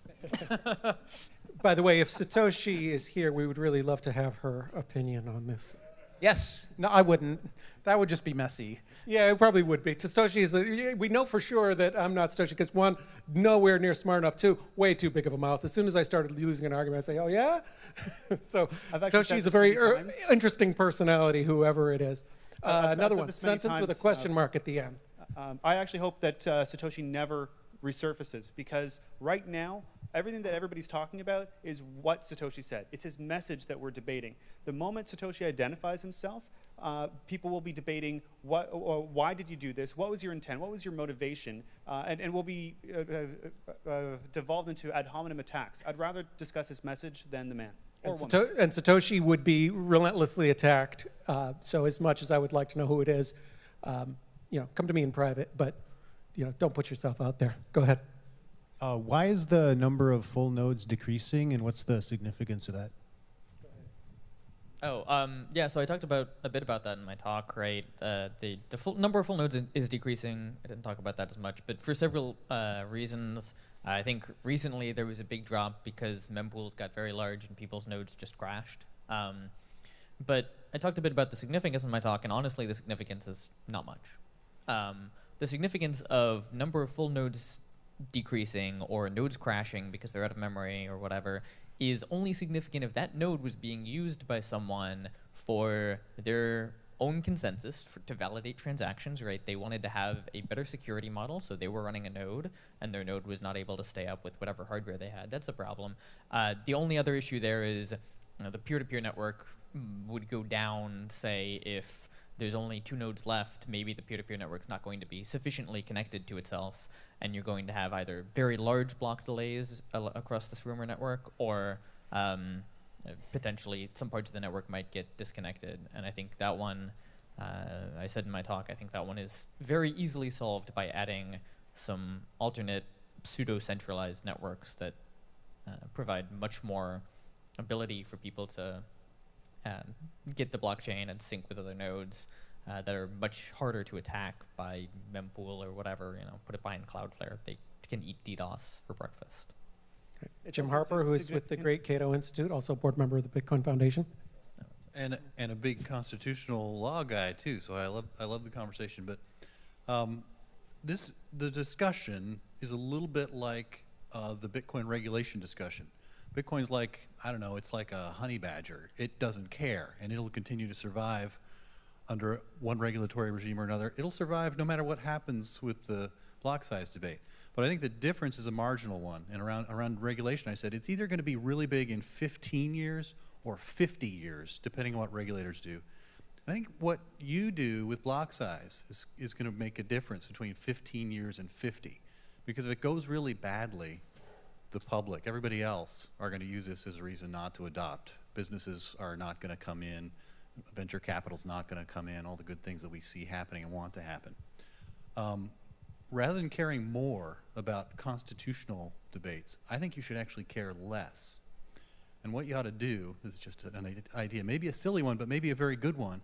By the way, if Satoshi is here, we would really love to have her opinion on this. Yes. No, I wouldn't. That would just be messy. Yeah, it probably would be. Satoshi is, we know for sure that I'm not Satoshi because one, nowhere near smart enough, two, way too big of a mouth. As soon as I started losing an argument, I say, oh yeah? So Satoshi is a very interesting personality, whoever it is. Another one, sentence with a question mark at the end. I actually hope that Satoshi never resurfaces, because right now, everything that everybody's talking about is what Satoshi said. It's his message that we're debating. The moment Satoshi identifies himself, people will be debating why did you do this? What was your intent? What was your motivation? And will be devolved into ad hominem attacks. I'd rather discuss his message than the man. And Satoshi would be relentlessly attacked. So as much as I would like to know who it is, you know, come to me in private, but you know, don't put yourself out there. Go ahead. Why is the number of full nodes decreasing, and what's the significance of that? Oh, yeah, so I talked a bit about that in my talk, right? The number of full nodes is decreasing. I didn't talk about that as much, but for several reasons. I think recently there was a big drop because mempools got very large and people's nodes just crashed. But I talked a bit about the significance in my talk, and honestly, the significance is not much. The significance of number of full nodes decreasing or nodes crashing because they're out of memory or whatever is only significant if that node was being used by someone for their own consensus to validate transactions, right? They wanted to have a better security model, so they were running a node, and their node was not able to stay up with whatever hardware they had. That's a problem. The only other issue there is the peer-to-peer network would go down, say, if there's only 2 nodes left, maybe the peer-to-peer network's not going to be sufficiently connected to itself, and you're going to have either very large block delays across this rumor network, or potentially some parts of the network might get disconnected. And I think that one, I said in my talk, I think that one is very easily solved by adding some alternate pseudo-centralized networks that provide much more ability for people to get the blockchain and sync with other nodes that are much harder to attack by mempool or whatever. You know, put it behind Cloudflare. They can eat DDoS for breakfast. Jim Harper, who is with the Great Cato Institute, also board member of the Bitcoin Foundation. And a big constitutional law guy too. So I love the conversation. But the discussion is a little bit like the Bitcoin regulation discussion. Bitcoin's like, I don't know, it's like a honey badger. It doesn't care, and it'll continue to survive under one regulatory regime or another. It'll survive no matter what happens with the block size debate. But I think the difference is a marginal one. And around regulation, I said it's either going to be really big in 15 years or 50 years, depending on what regulators do. I think what you do with block size is going to make a difference between 15 years and 50. Because if it goes really badly, the public, everybody else, are going to use this as a reason not to adopt. Businesses are not going to come in. Venture capital's not going to come in. All the good things that we see happening and want to happen. Rather than caring more about constitutional debates, I think you should actually care less. And what you ought to do is just an idea, maybe a silly one, but maybe a very good one,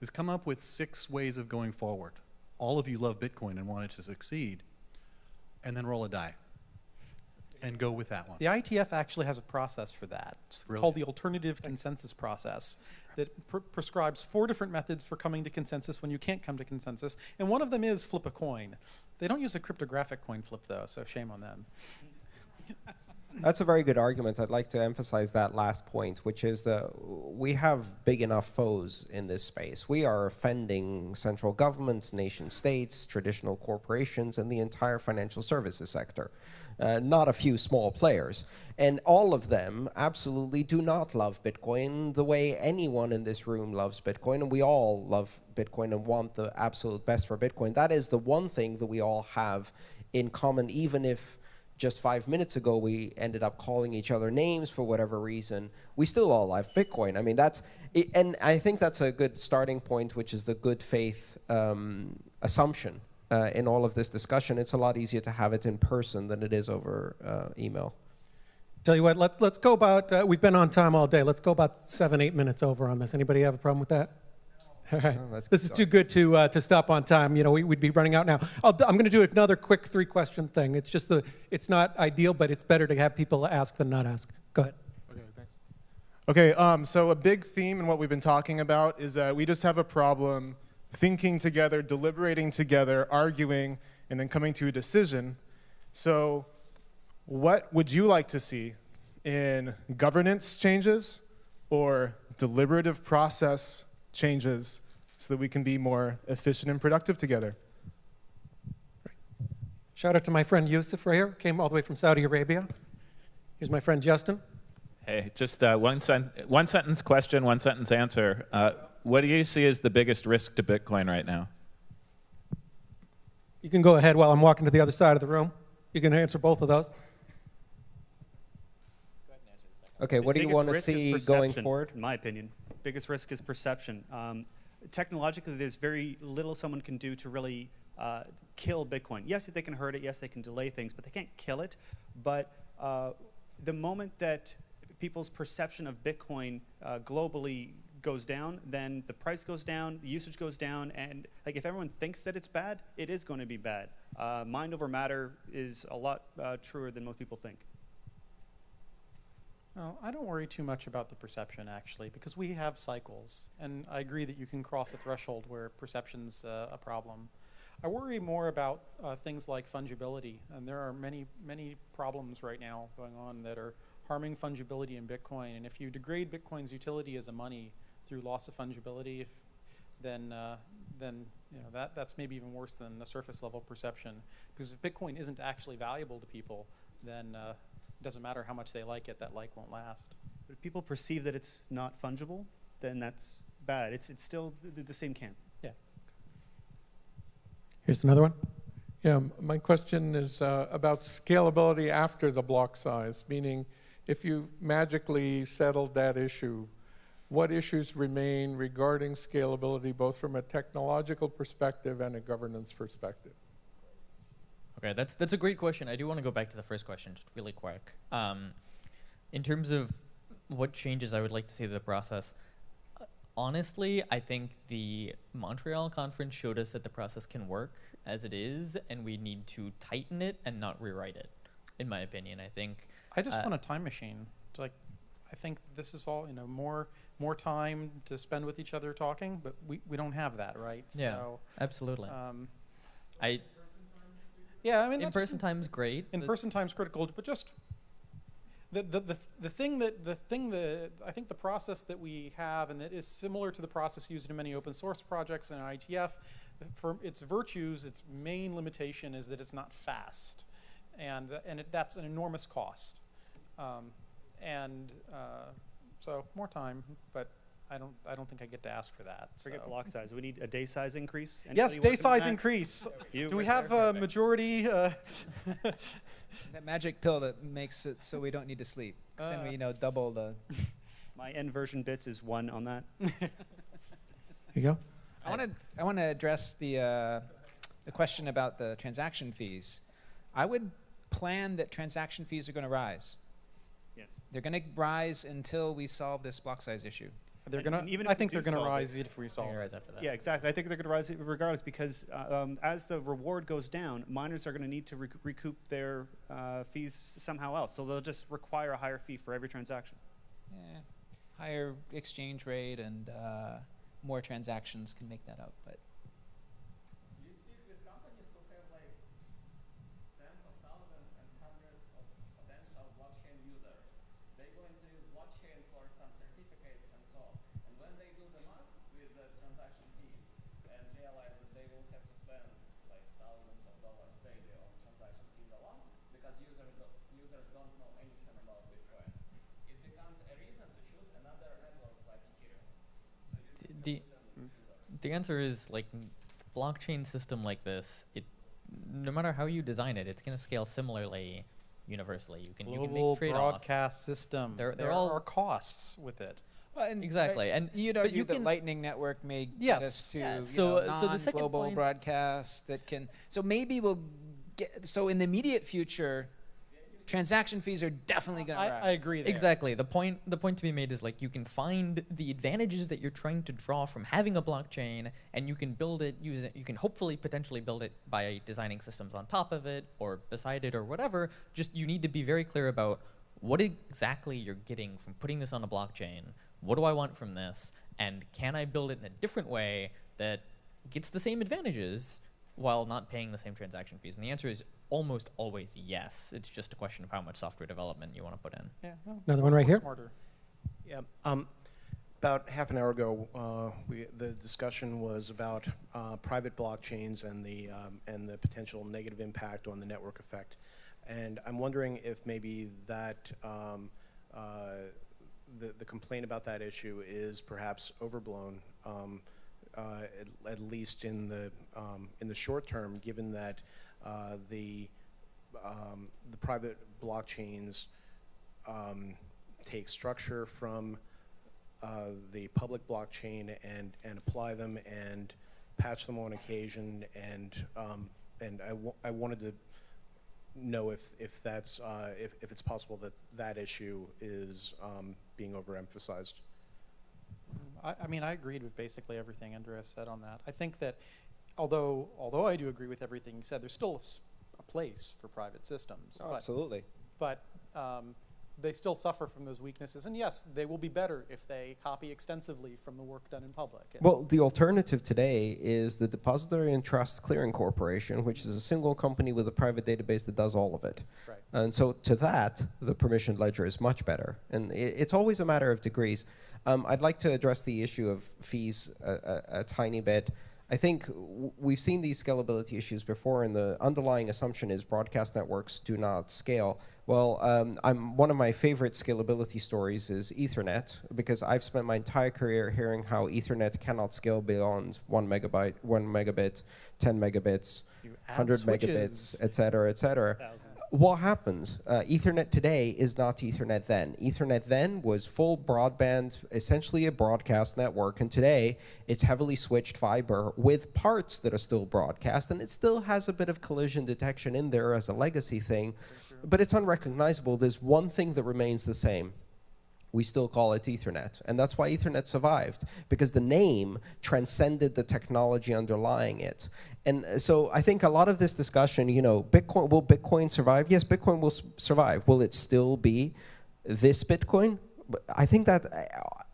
is come up with 6 ways of going forward. All of you love Bitcoin and want it to succeed, and then roll a die. And go with that one. The IETF actually has a process for that. It's called the alternative consensus process that prescribes 4 different methods for coming to consensus when you can't come to consensus. And one of them is flip a coin. They don't use a cryptographic coin flip, though, so shame on them. That's a very good argument. I'd like to emphasize that last point, which is that we have big enough foes in this space. We are offending central governments, nation states, traditional corporations, and the entire financial services sector. Not a few small players. And all of them absolutely do not love Bitcoin the way anyone in this room loves Bitcoin, and we all love Bitcoin and want the absolute best for Bitcoin. That is the one thing that we all have in common, even if just 5 minutes ago we ended up calling each other names for whatever reason. We still all love Bitcoin. I mean, that's it, and I think that's a good starting point, which is the good faith assumption in all of this discussion, it's a lot easier to have it in person than it is over email. Tell you what, let's go about, we've been on time all day. Let's go about 7-8 minutes over on this. Anybody have a problem with that? All right. No, this is too good to stop on time. You know, we'd be running out now. I'm going to do another quick 3-question thing. It's just it's not ideal, but it's better to have people ask than not ask. Go ahead. Okay, thanks. Okay, so a big theme in what we've been talking about is that we just have a problem thinking together, deliberating together, arguing, and then coming to a decision. So what would you like to see in governance changes or deliberative process changes so that we can be more efficient and productive together? Shout out to my friend Yusuf right here, came all the way from Saudi Arabia. Here's my friend Justin. Hey, just one sentence question, one sentence answer. What do you see as the biggest risk to Bitcoin right now? You can go ahead while I'm walking to the other side of the room. You can answer both of those. Okay, what do you want to see going forward? In my opinion, biggest risk is perception. Technologically, there's very little someone can do to really kill Bitcoin. Yes, they can hurt it. Yes, they can delay things, but they can't kill it. But the moment that people's perception of Bitcoin globally goes down, then the price goes down, the usage goes down, and like if everyone thinks that it's bad, it is going to be bad. Mind over matter is a lot truer than most people think. No, I don't worry too much about the perception, actually, because we have cycles, and I agree that you can cross a threshold where perception's a problem. I worry more about things like fungibility, and there are many, many problems right now going on that are harming fungibility in Bitcoin, and if you degrade Bitcoin's utility as a money through loss of fungibility, then you know, that's maybe even worse than the surface level perception, because if Bitcoin isn't actually valuable to people, then it doesn't matter how much they like it, that like won't last. But if people perceive that it's not fungible, then that's bad. It's still the same camp. Yeah. Here's another one. Yeah, my question is about scalability after the block size, meaning if you magically settled that issue, what issues remain regarding scalability, both from a technological perspective and a governance perspective? Okay, that's a great question. I do want to go back to the first question just really quick. In terms of what changes I would like to see to the process, honestly, I think the Montreal conference showed us that the process can work as it is, and we need to tighten it and not rewrite it, in my opinion. I think I just want a time machine. It's like, I think this is all, you know, more time to spend with each other talking, but we don't have that, right? Yeah, so, absolutely. Yeah, I mean, in-person time's great. In-person time's critical, but just the thing that I think the process that we have, and that is similar to the process used in many open source projects and IETF, for its virtues, its main limitation is that it's not fast, and that's an enormous cost, so more time, but I don't think I get to ask for that. Forget block size. We need a day size increase. Yes, day size increase. Do we have a majority? That magic pill that makes it so we don't need to sleep. Then we, you know, double the. My N version bits is 1 on that. Here you go. I want to address the question about the transaction fees. I would plan that transaction fees are going to rise. Yes. They're going to rise until we solve this block size issue. They're gonna. I think they're gonna rise if we solve it. Yeah, exactly. I think they're gonna rise regardless because as the reward goes down, miners are gonna need to recoup their fees somehow else. So they'll just require a higher fee for every transaction. Yeah, higher exchange rate and more transactions can make that up. But you speak with companies who have like tens of thousands and hundreds of potential blockchain users. They're going to use blockchain for some certificates and so on. And when they do the math with the transaction fees and realize that they will have to spend like thousands of dollars daily on transaction fees alone because users don't know anything about Bitcoin, it becomes a reason to choose another network like Ethereum. So the answer is like blockchain system like this, no matter how you design it, it's going to scale similarly universally. You can make trade-offs. Broadcast system. They're there all are costs with it. Exactly, and you'd but argue you that can- Lightning Network may Yes. get us to Yeah, you so- know, so the second non-global point- broadcast that can. So maybe we'll get. So in the immediate future, transaction fees are definitely going to rise. I agree there. Exactly. The point to be made is like you can find the advantages that you're trying to draw from having a blockchain, and you can build it using. You can hopefully potentially build it by designing systems on top of it or beside it or whatever. Just you need to be very clear about what exactly you're getting from putting this on a blockchain. What do I want from this? And can I build it in a different way that gets the same advantages while not paying the same transaction fees? And the answer is almost always yes. It's just a question of how much software development you want to put in. Yeah. Well, Another one right here. Smarter. Yeah. About half an hour ago, the discussion was about private blockchains and the potential negative impact on the network effect. And I'm wondering if maybe that the complaint about that issue is perhaps overblown, at least in the short term, given that the private blockchains take structure from the public blockchain and apply them and patch them on occasion, and I wanted to know if that's if it's possible that issue is being overemphasized. I mean, I agreed with basically everything Andreas said on that. I think that although I do agree with everything he said, there's still a place for private systems. Oh, absolutely. But they still suffer from those weaknesses. And yes, they will be better if they copy extensively from the work done in public. Well, the alternative today is the Depository and Trust Clearing Corporation, which is a single company with a private database that does all of it. Right. And so to that, the permissioned ledger is much better. And it's always a matter of degrees. I'd like to address the issue of fees a tiny bit. I think we've seen these scalability issues before, and the underlying assumption is broadcast networks do not scale. Well, one of my favorite scalability stories is Ethernet, because I've spent my entire career hearing how Ethernet cannot scale beyond 1 megabit, 10 megabits, 100 megabits, et cetera, et cetera. What happens? Ethernet today is not Ethernet then. Ethernet then was full broadband, essentially a broadcast network, and today it's heavily switched fiber with parts that are still broadcast, and it still has a bit of collision detection in there as a legacy thing, but it's unrecognizable. There's one thing that remains the same. We still call it Ethernet, and that's why Ethernet survived, because the name transcended the technology underlying it. And so I think a lot of this discussion, you know, will Bitcoin survive? Yes, Bitcoin will survive. Will it still be this Bitcoin? I think that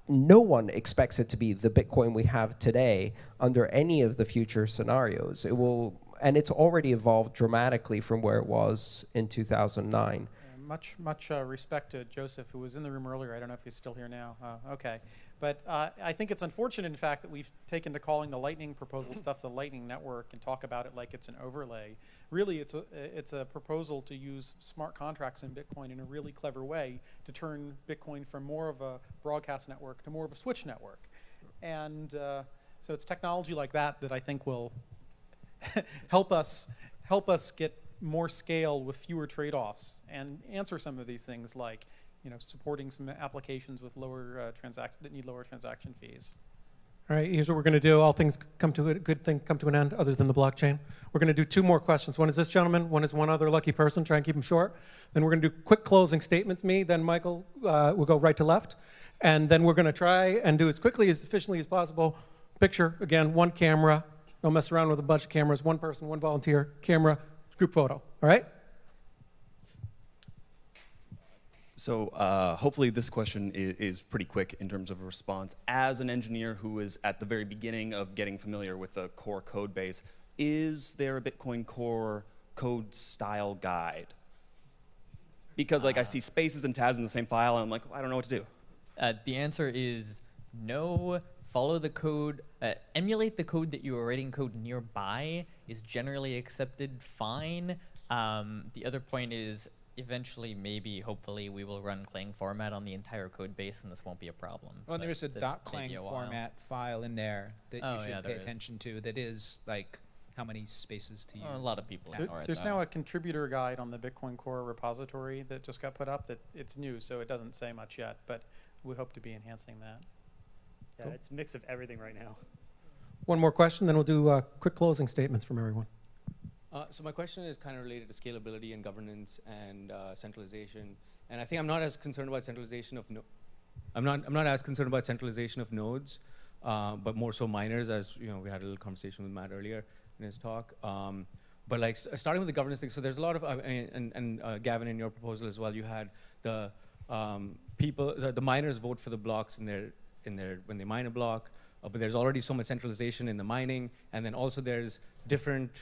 no one expects it to be the Bitcoin we have today under any of the future scenarios. It will, and it's already evolved dramatically from where it was in 2009. Much respect to Joseph, who was in the room earlier. I don't know if he's still here now. Okay. But I think it's unfortunate, in fact, that we've taken to calling the Lightning proposal stuff the Lightning Network and talk about it like it's an overlay. Really, it's a proposal to use smart contracts in Bitcoin in a really clever way to turn Bitcoin from more of a broadcast network to more of a switch network. And so it's technology like that that I think will help us get more scale with fewer trade-offs and answer some of these things, like, you know, supporting some applications with lower that need lower transaction fees. All right, here's what we're going to do. All things come to an end other than the blockchain. We're going to do two more questions. One is this gentleman, one is one other lucky person. Try and keep them short. Then we're going to do quick closing statements. Me, then Michael will go right to left. And then we're going to try and do as quickly, as efficiently as possible. Picture, again, one camera. Don't mess around with a bunch of cameras. One person, one volunteer, camera, group photo. All right? So hopefully this question is pretty quick in terms of a response. As an engineer who is at the very beginning of getting familiar with the core code base, is there a Bitcoin Core code style guide? Because like I see spaces and tabs in the same file, and I'm like, I don't know what to do. The answer is no. Follow the code. Emulate the code that you are writing code nearby is generally accepted fine. The other point is, eventually, maybe, hopefully, we will run Clang format on the entire code base, and this won't be a problem. Well, there's a .clang format file in there that you should pay attention to that is like how many spaces to use. A lot of people ignore it. There's now a contributor guide on the Bitcoin Core repository that just got put up. That it's new, so it doesn't say much yet. But we hope to be enhancing that. Yeah, it's a mix of everything right now. One more question, then we'll do quick closing statements from everyone. So my question is kind of related to scalability and governance and centralization. And I think I'm not as concerned about centralization of I'm not as concerned about centralization of nodes, but more so miners, as we had a little conversation with Matt earlier in his talk. But like starting with the governance thing, so there's a lot of and Gavin, in your proposal as well, you had the people, the miners vote for the blocks when they mine a block. But there's already so much centralization in the mining, and then also there's different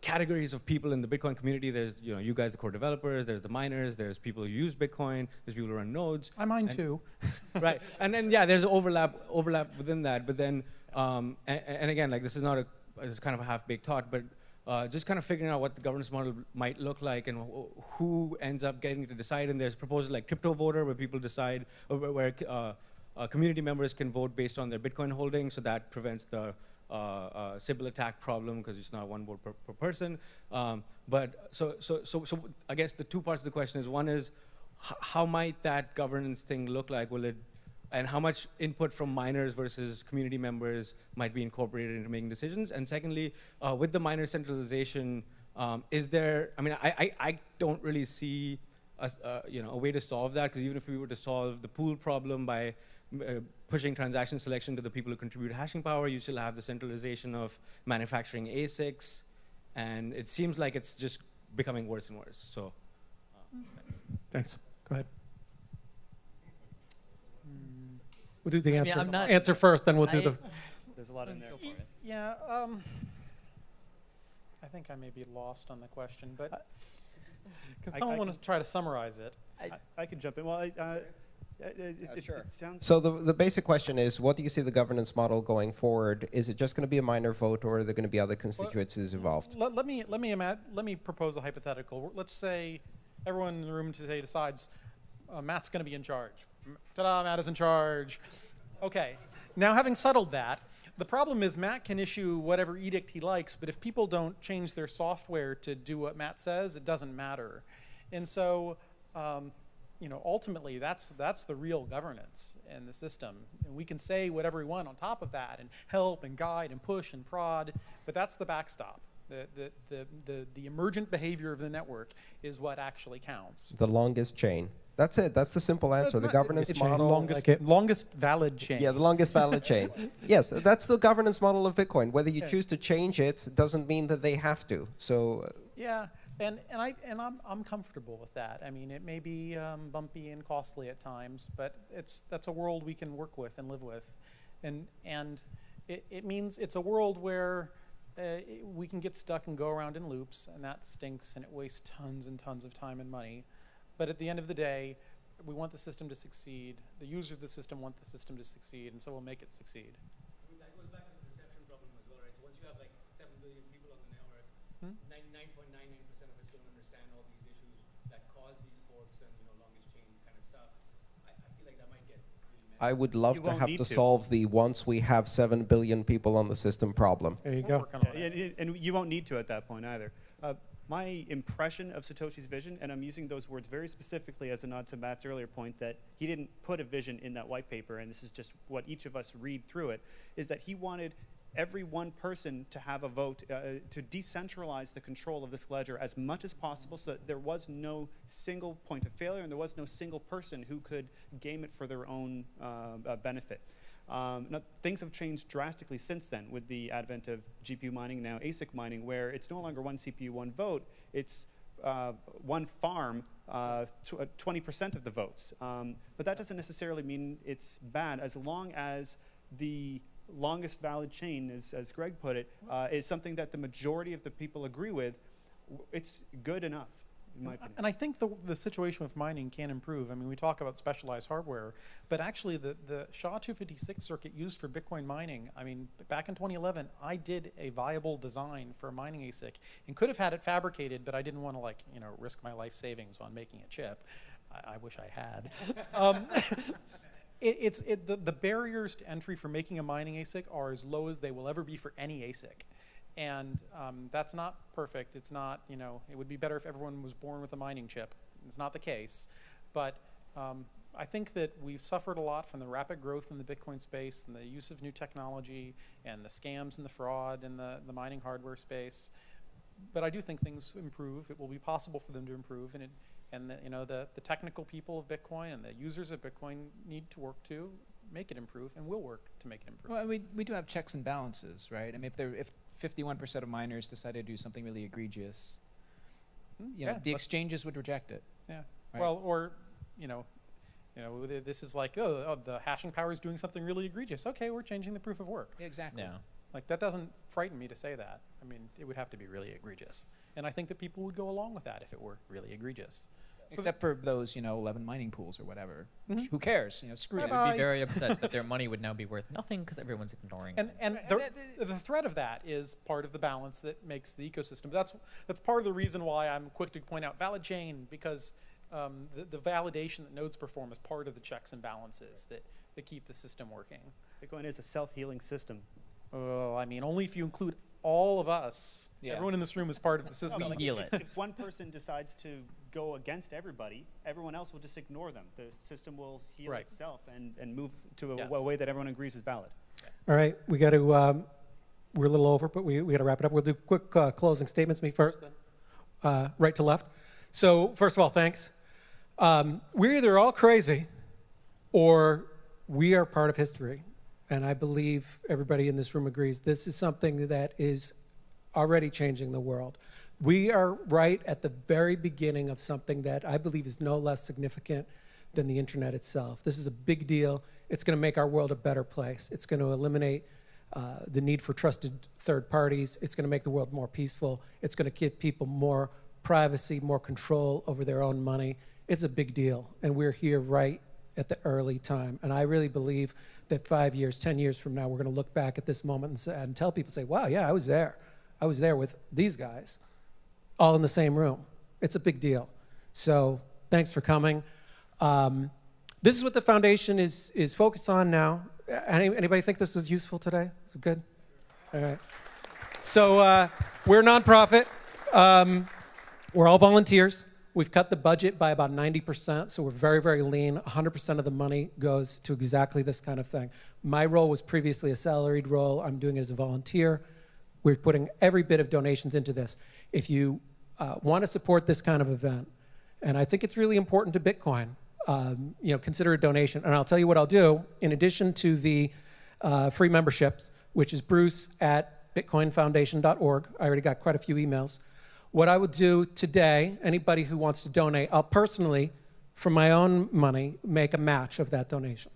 categories of people in the Bitcoin community. There's you guys, the core developers. There's the miners. There's people who use Bitcoin. There's people who run nodes. I mine too. Right, and then there's overlap within that. But then and again, like this is not it's kind of a half-baked thought, but just kind of figuring out what the governance model might look like and who ends up getting to decide. And there's proposals like crypto voter, where people decide, where community members can vote based on their Bitcoin holdings, so that prevents the Sybil attack problem, because it's not one vote per person. But so I guess the two parts of the question is, one is how might that governance thing look like? Will it, and how much input from miners versus community members might be incorporated into making decisions? And secondly, with the miner centralization, is there? I mean, I don't really see a way to solve that, because even if we were to solve the pool problem by pushing transaction selection to the people who contribute hashing power, you still have the centralization of manufacturing ASICs, and it seems like it's just becoming worse and worse. So, thanks. Go ahead. We'll do the answer first, then we'll do the. There's a lot in there. Yeah, I think I may be lost on the question, but can someone want to try to summarize it? I can jump in. Well, Sure. It sounds so the basic question is, what do you see the governance model going forward? Is it just going to be a minor vote, or are there going to be other constituencies involved? Let me propose a hypothetical. Let's say everyone in the room today decides Matt's going to be in charge. Ta-da, Matt is in charge. Okay. Now, having settled that, the problem is Matt can issue whatever edict he likes, but if people don't change their software to do what Matt says, it doesn't matter. And so, ultimately, that's the real governance in the system. And we can say whatever we want on top of that, and help and guide and push and prod, but that's the backstop. The emergent behavior of the network is what actually counts. The longest chain. That's it. That's the simple answer. The governance model. Longest valid chain. Yeah, the longest valid chain. Yes, that's the governance model of Bitcoin. Whether you choose to change it doesn't mean that they have to. So. Yeah, and I'm comfortable with that. I mean, it may be bumpy and costly at times, but that's a world we can work with and live with, and it means it's a world where we can get stuck and go around in loops, and that stinks, and it wastes tons and tons of time and money. But at the end of the day, we want the system to succeed. The users of the system want the system to succeed, and so we'll make it succeed. I mean, that goes back to the perception problem as well, right? So once you have like 7 billion people on the network, 99.99% of us don't understand all these issues that cause these forks and longest chain kind of stuff. I feel like that might get really messy. I would love to have to solve the once we have 7 billion people on the system problem. There you go. And you won't need to at that point either. My impression of Satoshi's vision, and I'm using those words very specifically as a nod to Matt's earlier point that he didn't put a vision in that white paper, and this is just what each of us read through it, is that he wanted every one person to have a vote, to decentralize the control of this ledger as much as possible, so that there was no single point of failure and there was no single person who could game it for their own benefit. Now, things have changed drastically since then with the advent of GPU mining, now ASIC mining, where it's no longer one CPU, one vote. It's one farm, 20% of the votes. But that doesn't necessarily mean it's bad, as long as the longest valid chain, as Greg put it, is something that the majority of the people agree with. It's good enough, in my opinion. And I think the situation with mining can improve. I mean, we talk about specialized hardware, but actually the SHA-256 circuit used for Bitcoin mining, I mean, back in 2011, I did a viable design for a mining ASIC and could have had it fabricated, but I didn't want to, risk my life savings on making a chip. I wish I had. The barriers to entry for making a mining ASIC are as low as they will ever be for any ASIC. And that's not perfect. It's not, it would be better if everyone was born with a mining chip. It's not the case. But I think that we've suffered a lot from the rapid growth in the Bitcoin space and the use of new technology and the scams and the fraud in the mining hardware space. But I do think things improve. It will be possible for them to improve, and the technical people of Bitcoin and the users of Bitcoin need to work to make it improve, and will work to make it improve. Well, we do have checks and balances, right? I mean, if 51% of miners decide to do something really egregious, the exchanges would reject it. Yeah. Right? Well, or this is like, the hashing power is doing something really egregious. Okay, we're changing the proof of work. Yeah, exactly. Yeah. Like, that doesn't frighten me to say that. I mean, it would have to be really egregious. And I think that people would go along with that if it were really egregious. Except for those, 11 mining pools or whatever. Who cares? Screw it. They'd be very upset that their money would now be worth nothing because everyone's ignoring it. And the threat of that is part of the balance that makes the ecosystem. That's part of the reason why I'm quick to point out valid chain, because the validation that nodes perform is part of the checks and balances that keep the system working. Bitcoin is a self-healing system. Well, I mean, only if you include all of us. Yeah. Everyone in this room is part of the system. No, if one person decides to go against everybody, everyone else will just ignore them. The system will heal itself and move to a way that everyone agrees is valid. All right, we got to, we're a little over, but we got to wrap it up. We'll do quick closing statements, me first, then right to left. So first of all, thanks. We're either all crazy or we are part of history. And I believe everybody in this room agrees this is something that is already changing the world. We are right at the very beginning of something that I believe is no less significant than the internet itself. This is a big deal. It's going to make our world a better place. It's going to eliminate the need for trusted third parties. It's going to make the world more peaceful. It's going to give people more privacy, more control over their own money. It's a big deal, and we're here right at the early time. And I really believe that 5 years, 10 years from now, we're going to look back at this moment and tell people, say, wow, yeah, I was there. I was there with these guys, all in the same room. It's a big deal. So thanks for coming. This is what the foundation is focused on now. Anybody think this was useful today? Is it good? All right. So we're a nonprofit. We're all volunteers. We've cut the budget by about 90%, so we're very, very lean. 100% of the money goes to exactly this kind of thing. My role was previously a salaried role. I'm doing it as a volunteer. We're putting every bit of donations into this. If you want to support this kind of event, and I think it's really important to Bitcoin, consider a donation. And I'll tell you what I'll do. In addition to the free memberships, which is bruce@bitcoinfoundation.org. I already got quite a few emails. What I would do today, anybody who wants to donate, I'll personally, from my own money, make a match of that donation.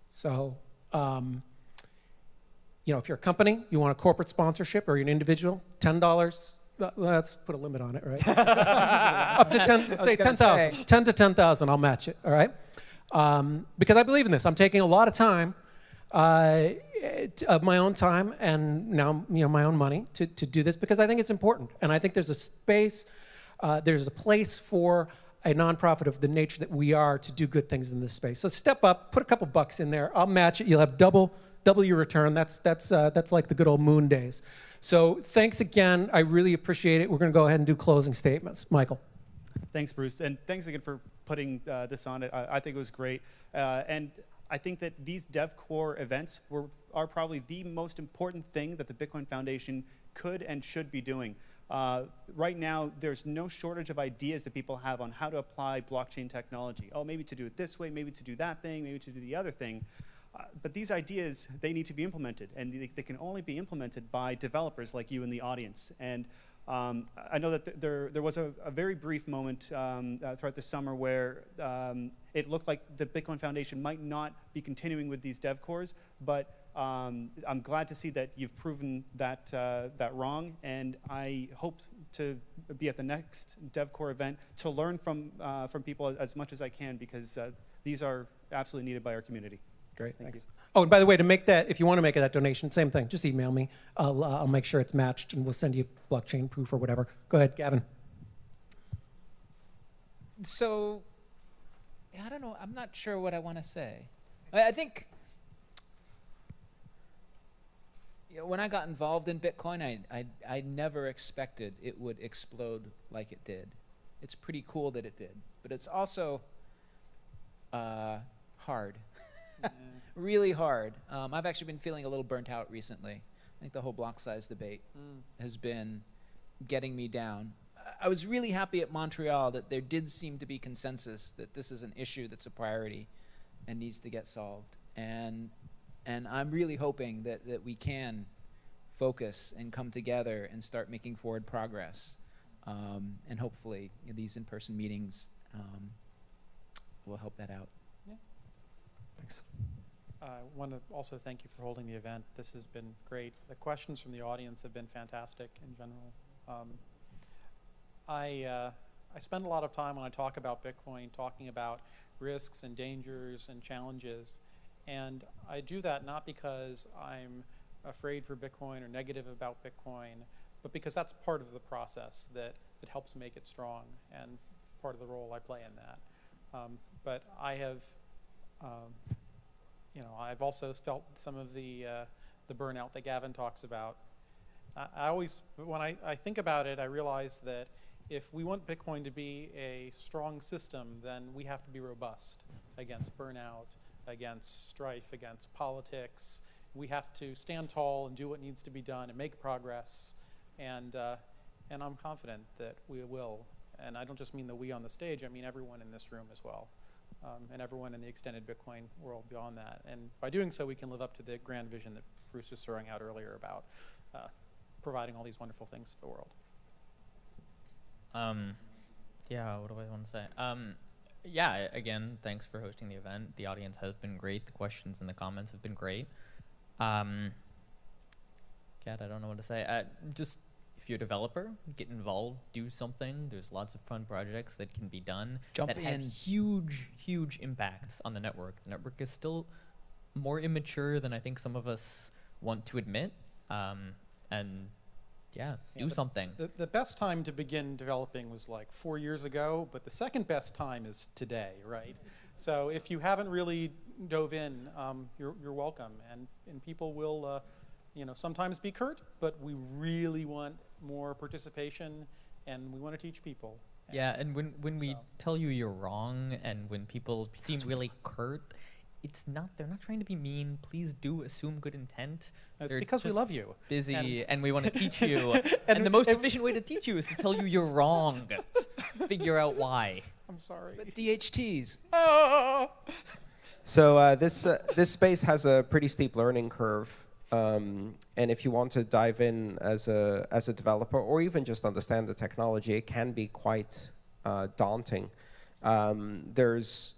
So, if you're a company, you want a corporate sponsorship, or you're an individual, $10, let's put a limit on it, right? Up to 10, say 10,000, 10 to 10,000, I'll match it, all right? Because I believe in this. I'm taking a lot of time, of my own time and now my own money to do this, because I think it's important, and I think there's a space, there's a place for a nonprofit of the nature that we are to do good things in this space. So step up, put a couple bucks in there. I'll match it. You'll have double your return. That's like the good old moon days. So thanks again. I really appreciate it. We're going to go ahead and do closing statements. Michael. Thanks, Bruce, and thanks again for putting this on. I think it was great, and I think that these DevCore events are probably the most important thing that the Bitcoin Foundation could and should be doing. Right now, there's no shortage of ideas that people have on how to apply blockchain technology. Oh, maybe to do it this way, maybe to do that thing, maybe to do the other thing. But these ideas, they need to be implemented, and they can only be implemented by developers like you in the audience. And I know that there was a very brief moment throughout the summer where it looked like the Bitcoin Foundation might not be continuing with these DevCores, but I'm glad to see that you've proven that wrong, and I hope to be at the next DevCore event to learn from people as much as I can, because these are absolutely needed by our community. Great, Thank thanks. you. Oh, and by the way, to make that, if you want to make that donation, same thing, just email me. I'll make sure it's matched, and we'll send you blockchain proof or whatever. Go ahead, Gavin. So, I don't know. I'm not sure what I want to say. I think when I got involved in Bitcoin, I never expected it would explode like it did. It's pretty cool that it did, but it's also hard. Really hard. I've actually been feeling a little burnt out recently. I think the whole block size debate has been getting me down. I was really happy at Montreal that there did seem to be consensus that this is an issue that's a priority and needs to get solved. And I'm really hoping that we can focus and come together and start making forward progress. And hopefully these in-person meetings will help that out. Yeah. Thanks. I want to also thank you for holding the event. This has been great. The questions from the audience have been fantastic in general. I spend a lot of time when I talk about Bitcoin talking about risks and dangers and challenges. And I do that not because I'm afraid for Bitcoin or negative about Bitcoin, but because that's part of the process that helps make it strong and part of the role I play in that. But I have, I've also felt some of the burnout that Gavin talks about. I always, when I think about it, I realize that if we want Bitcoin to be a strong system, then we have to be robust against burnout, against strife, against politics. We have to stand tall and do what needs to be done and make progress. And I'm confident that we will. And I don't just mean the we on the stage, I mean everyone in this room as well. And everyone in the extended Bitcoin world beyond that. And by doing so, we can live up to the grand vision that Bruce was throwing out earlier about providing all these wonderful things to the world. Yeah, what do I want to say? Yeah, again, thanks for hosting the event. The audience has been great. The questions and the comments have been great. God, I don't know what to say. Just, if you're a developer, get involved, do something. There's lots of fun projects that can be done that have huge, huge impacts on the network. The network is still more immature than I think some of us want to admit. And yeah, do something. The best time to begin developing was like 4 years ago, but the second best time is today, right? So if you haven't really dove in, you're welcome. And people will, sometimes be curt, but we really want more participation, and we want to teach people. Yeah, and when we tell you you're wrong, and when people seem really curt, they're not trying to be mean. Please do assume good intent. It's because we love you. Busy, and we want to teach you. and the most efficient way to teach you is to tell you you're wrong. Figure out why. I'm sorry. But DHTs. So this space has a pretty steep learning curve. And if you want to dive in as a developer, or even just understand the technology, it can be quite daunting. There's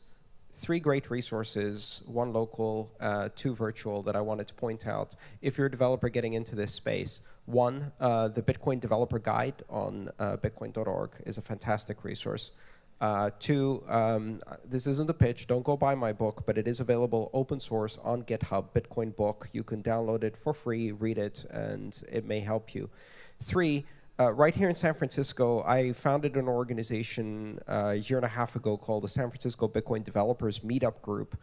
3 great resources, 1 local, 2 virtual, that I wanted to point out. If you're a developer getting into this space, 1, the Bitcoin Developer Guide on bitcoin.org is a fantastic resource. 2, this isn't a pitch, don't go buy my book, but it is available open source on GitHub, Bitcoin book. You can download it for free, read it, and it may help you. 3, right here in San Francisco, I founded an organization a year and a half ago called the San Francisco Bitcoin Developers Meetup Group.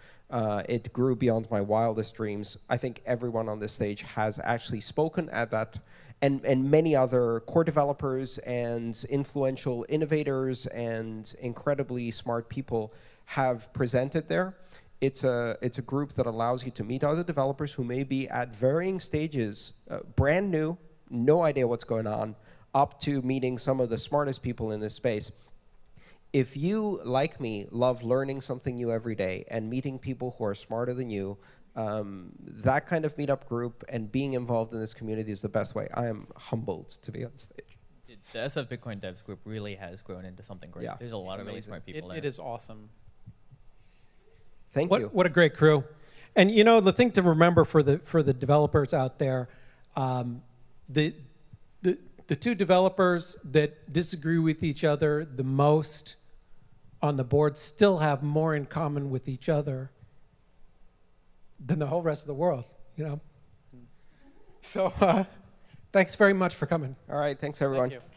It grew beyond my wildest dreams. I think everyone on this stage has actually spoken at that, and many other core developers and influential innovators and incredibly smart people have presented there. It's a group that allows you to meet other developers who may be at varying stages, brand new, no idea what's going on, up to meeting some of the smartest people in this space. If you, like me, love learning something new every day and meeting people who are smarter than you, that kind of meetup group and being involved in this community is the best way. I am humbled to be on stage. The SF Bitcoin Devs group really has grown into something great. Yeah. There's a lot of really smart people there. It is awesome. Thank you. What a great crew. And the thing to remember for the developers out there, the 2 developers that disagree with each other the most on the board still have more in common with each other than the whole rest of the world, So thanks very much for coming. All right, thanks everyone. Thank you.